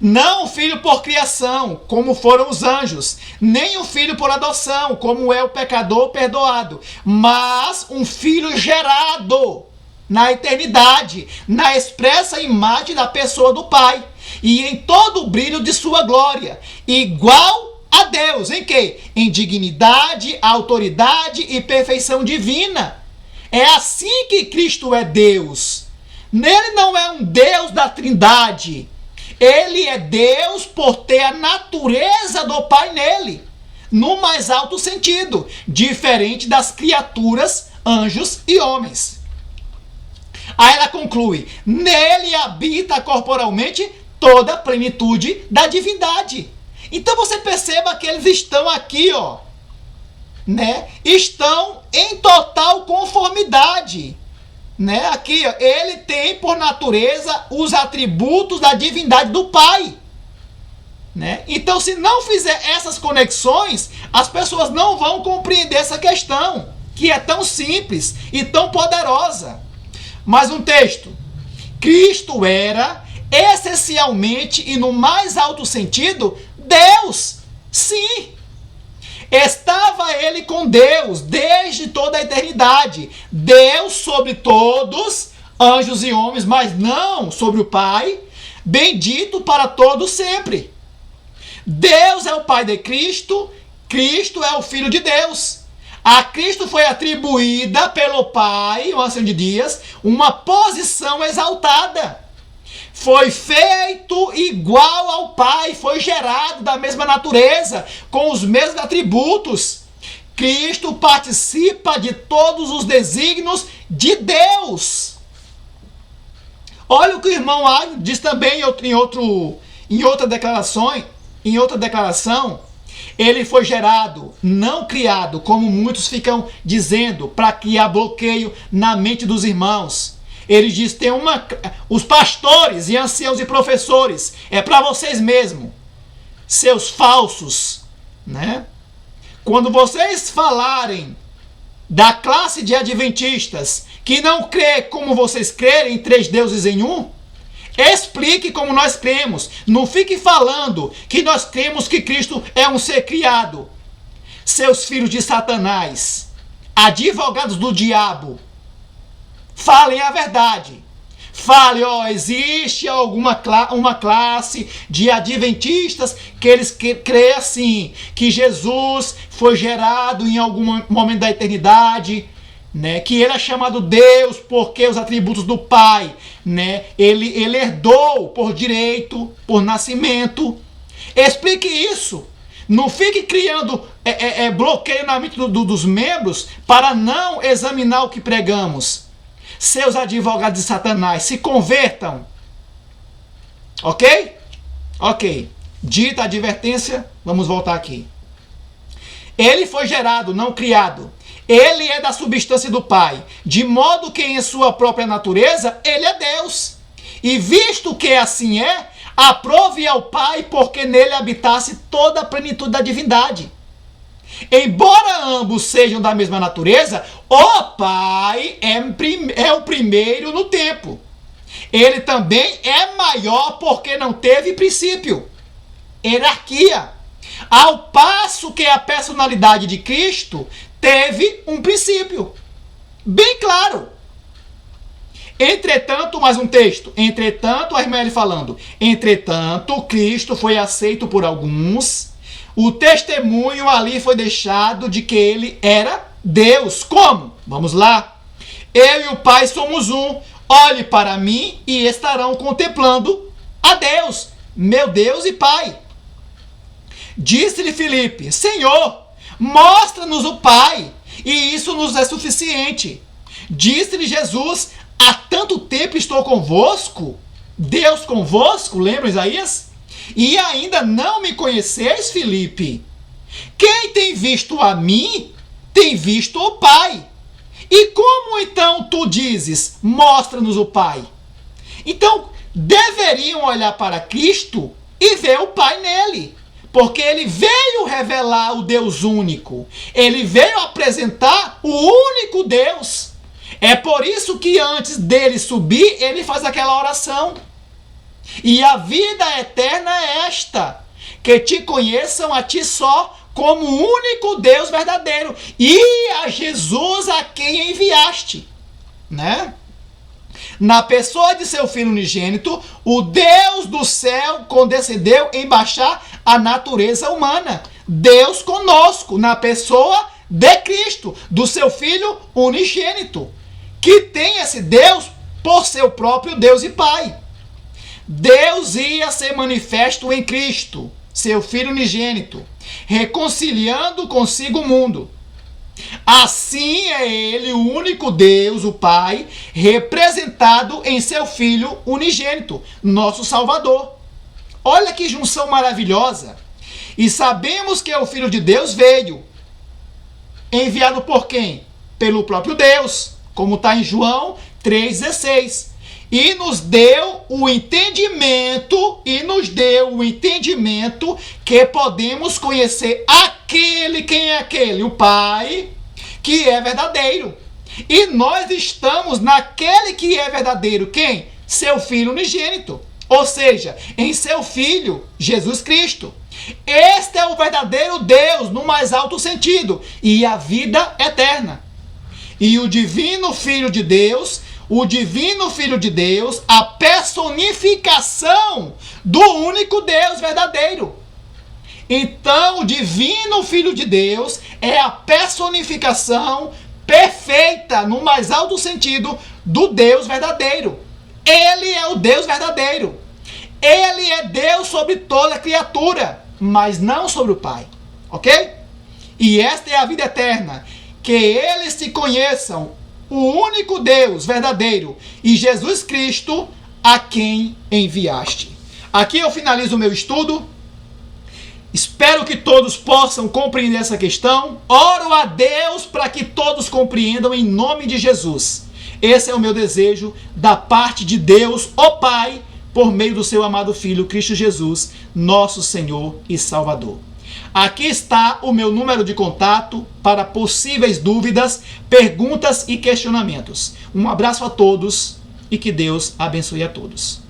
Não o filho por criação, como foram os anjos, nem o filho por adoção, como é o pecador perdoado, mas um filho gerado na eternidade, na expressa imagem da pessoa do Pai, e em todo o brilho de sua glória, igual a Deus, em quê? Em dignidade, autoridade e perfeição divina. É assim que Cristo é Deus. Nele não é um Deus da Trindade. Ele é Deus por ter a natureza do Pai nele, no mais alto sentido, diferente das criaturas, anjos e homens. Aí ela conclui, nele habita corporalmente toda a plenitude da divindade. Então você perceba que eles estão aqui, ó, né? Estão em total conformidade. Né? Aqui, ó, ele tem por natureza os atributos da divindade do Pai. Né? Então, se não fizer essas conexões, as pessoas não vão compreender essa questão. que é tão simples e tão poderosa. Mais um texto. Cristo era, essencialmente e no mais alto sentido, Deus. Sim. Estava ele com Deus desde toda a eternidade. Deus sobre todos, anjos e homens, mas não sobre o Pai, bendito para todos sempre. Deus é o Pai de Cristo, Cristo é o Filho de Deus. A Cristo foi atribuída pelo Pai, o Ancião de Dias, uma posição exaltada. Foi feito igual ao Pai, foi gerado da mesma natureza, com os mesmos atributos. Cristo participa de todos os desígnios de Deus. Olha o que o irmão Agno diz também em outra declaração. Ele foi gerado, não criado, como muitos ficam dizendo, para criar bloqueio na mente dos irmãos. Ele diz, os pastores e anciãos e professores, é para vocês mesmos, seus falsos, né? Quando vocês falarem da classe de adventistas que não crê como vocês crerem em 3 deuses em um, explique como nós cremos. Não fique falando que nós cremos que Cristo é um ser criado. Seus filhos de Satanás, advogados do diabo, falem a verdade. Fale, existe uma classe de adventistas que eles creem assim, que Jesus foi gerado em algum momento da eternidade, né, que ele é chamado Deus porque os atributos do Pai, né, ele herdou por direito, por nascimento. Explique isso. Não fique criando bloqueio na mente dos membros para não examinar o que pregamos. Seus advogados de Satanás, se convertam. Ok? Ok. Dita a advertência, vamos voltar aqui. Ele foi gerado, não criado. Ele é da substância do Pai, de modo que em sua própria natureza, ele é Deus. E visto que assim é, aprove ao Pai porque nele habitasse toda a plenitude da divindade. Embora ambos sejam da mesma natureza, o Pai é o primeiro no tempo. Ele também é maior porque não teve princípio. Hierarquia. Ao passo que a personalidade de Cristo teve um princípio. Bem claro. Entretanto, mais um texto. Entretanto, a irmã ele falando. Entretanto, Cristo foi aceito por alguns. O testemunho ali foi deixado de que ele era Deus. Como? Vamos lá. Eu e o Pai somos um. Olhe para mim e estarão contemplando a Deus, meu Deus e Pai. Disse-lhe Filipe, Senhor, mostra-nos o Pai, e isso nos é suficiente. Disse-lhe Jesus, há tanto tempo estou convosco, Deus convosco, lembra Isaías? E ainda não me conheceis, Filipe? Quem tem visto a mim, tem visto o Pai. E como então tu dizes, mostra-nos o Pai? Então, deveriam olhar para Cristo e ver o Pai nele. Porque ele veio revelar o Deus único. Ele veio apresentar o único Deus. É por isso que antes dele subir, ele faz aquela oração. E a vida eterna é esta, que te conheçam a ti só, como o único Deus verdadeiro, e a Jesus a quem enviaste, né? Na pessoa de seu Filho unigênito, o Deus do céu condescendeu em baixar a natureza humana. Deus conosco, na pessoa de Cristo, do seu Filho unigênito, que tem esse Deus por seu próprio Deus e Pai. Deus ia ser manifesto em Cristo, seu Filho unigênito, reconciliando consigo o mundo. Assim é ele, o único Deus, o Pai, representado em seu Filho unigênito, nosso Salvador. Olha que junção maravilhosa. E sabemos que o Filho de Deus veio, enviado por quem? Pelo próprio Deus, como está em João 3,16. E nos deu o entendimento, que podemos conhecer aquele, quem é aquele? O Pai, que é verdadeiro. E nós estamos naquele que é verdadeiro. Quem? Seu Filho unigênito. Ou seja, em seu Filho, Jesus Cristo. Este é o verdadeiro Deus, no mais alto sentido, e a vida eterna. E o divino Filho de Deus, a personificação do único Deus verdadeiro. Então, o divino Filho de Deus é a personificação perfeita, no mais alto sentido, do Deus verdadeiro. Ele é o Deus verdadeiro. Ele é Deus sobre toda a criatura, mas não sobre o Pai. Ok? E esta é a vida eterna, que eles se conheçam o único Deus verdadeiro e Jesus Cristo, a quem enviaste. Aqui eu finalizo o meu estudo. Espero que todos possam compreender essa questão. Oro a Deus para que todos compreendam em nome de Jesus. Esse é o meu desejo da parte de Deus, o Pai, por meio do seu amado Filho, Cristo Jesus, nosso Senhor e Salvador. Aqui está o meu número de contato para possíveis dúvidas, perguntas e questionamentos. Um abraço a todos e que Deus abençoe a todos.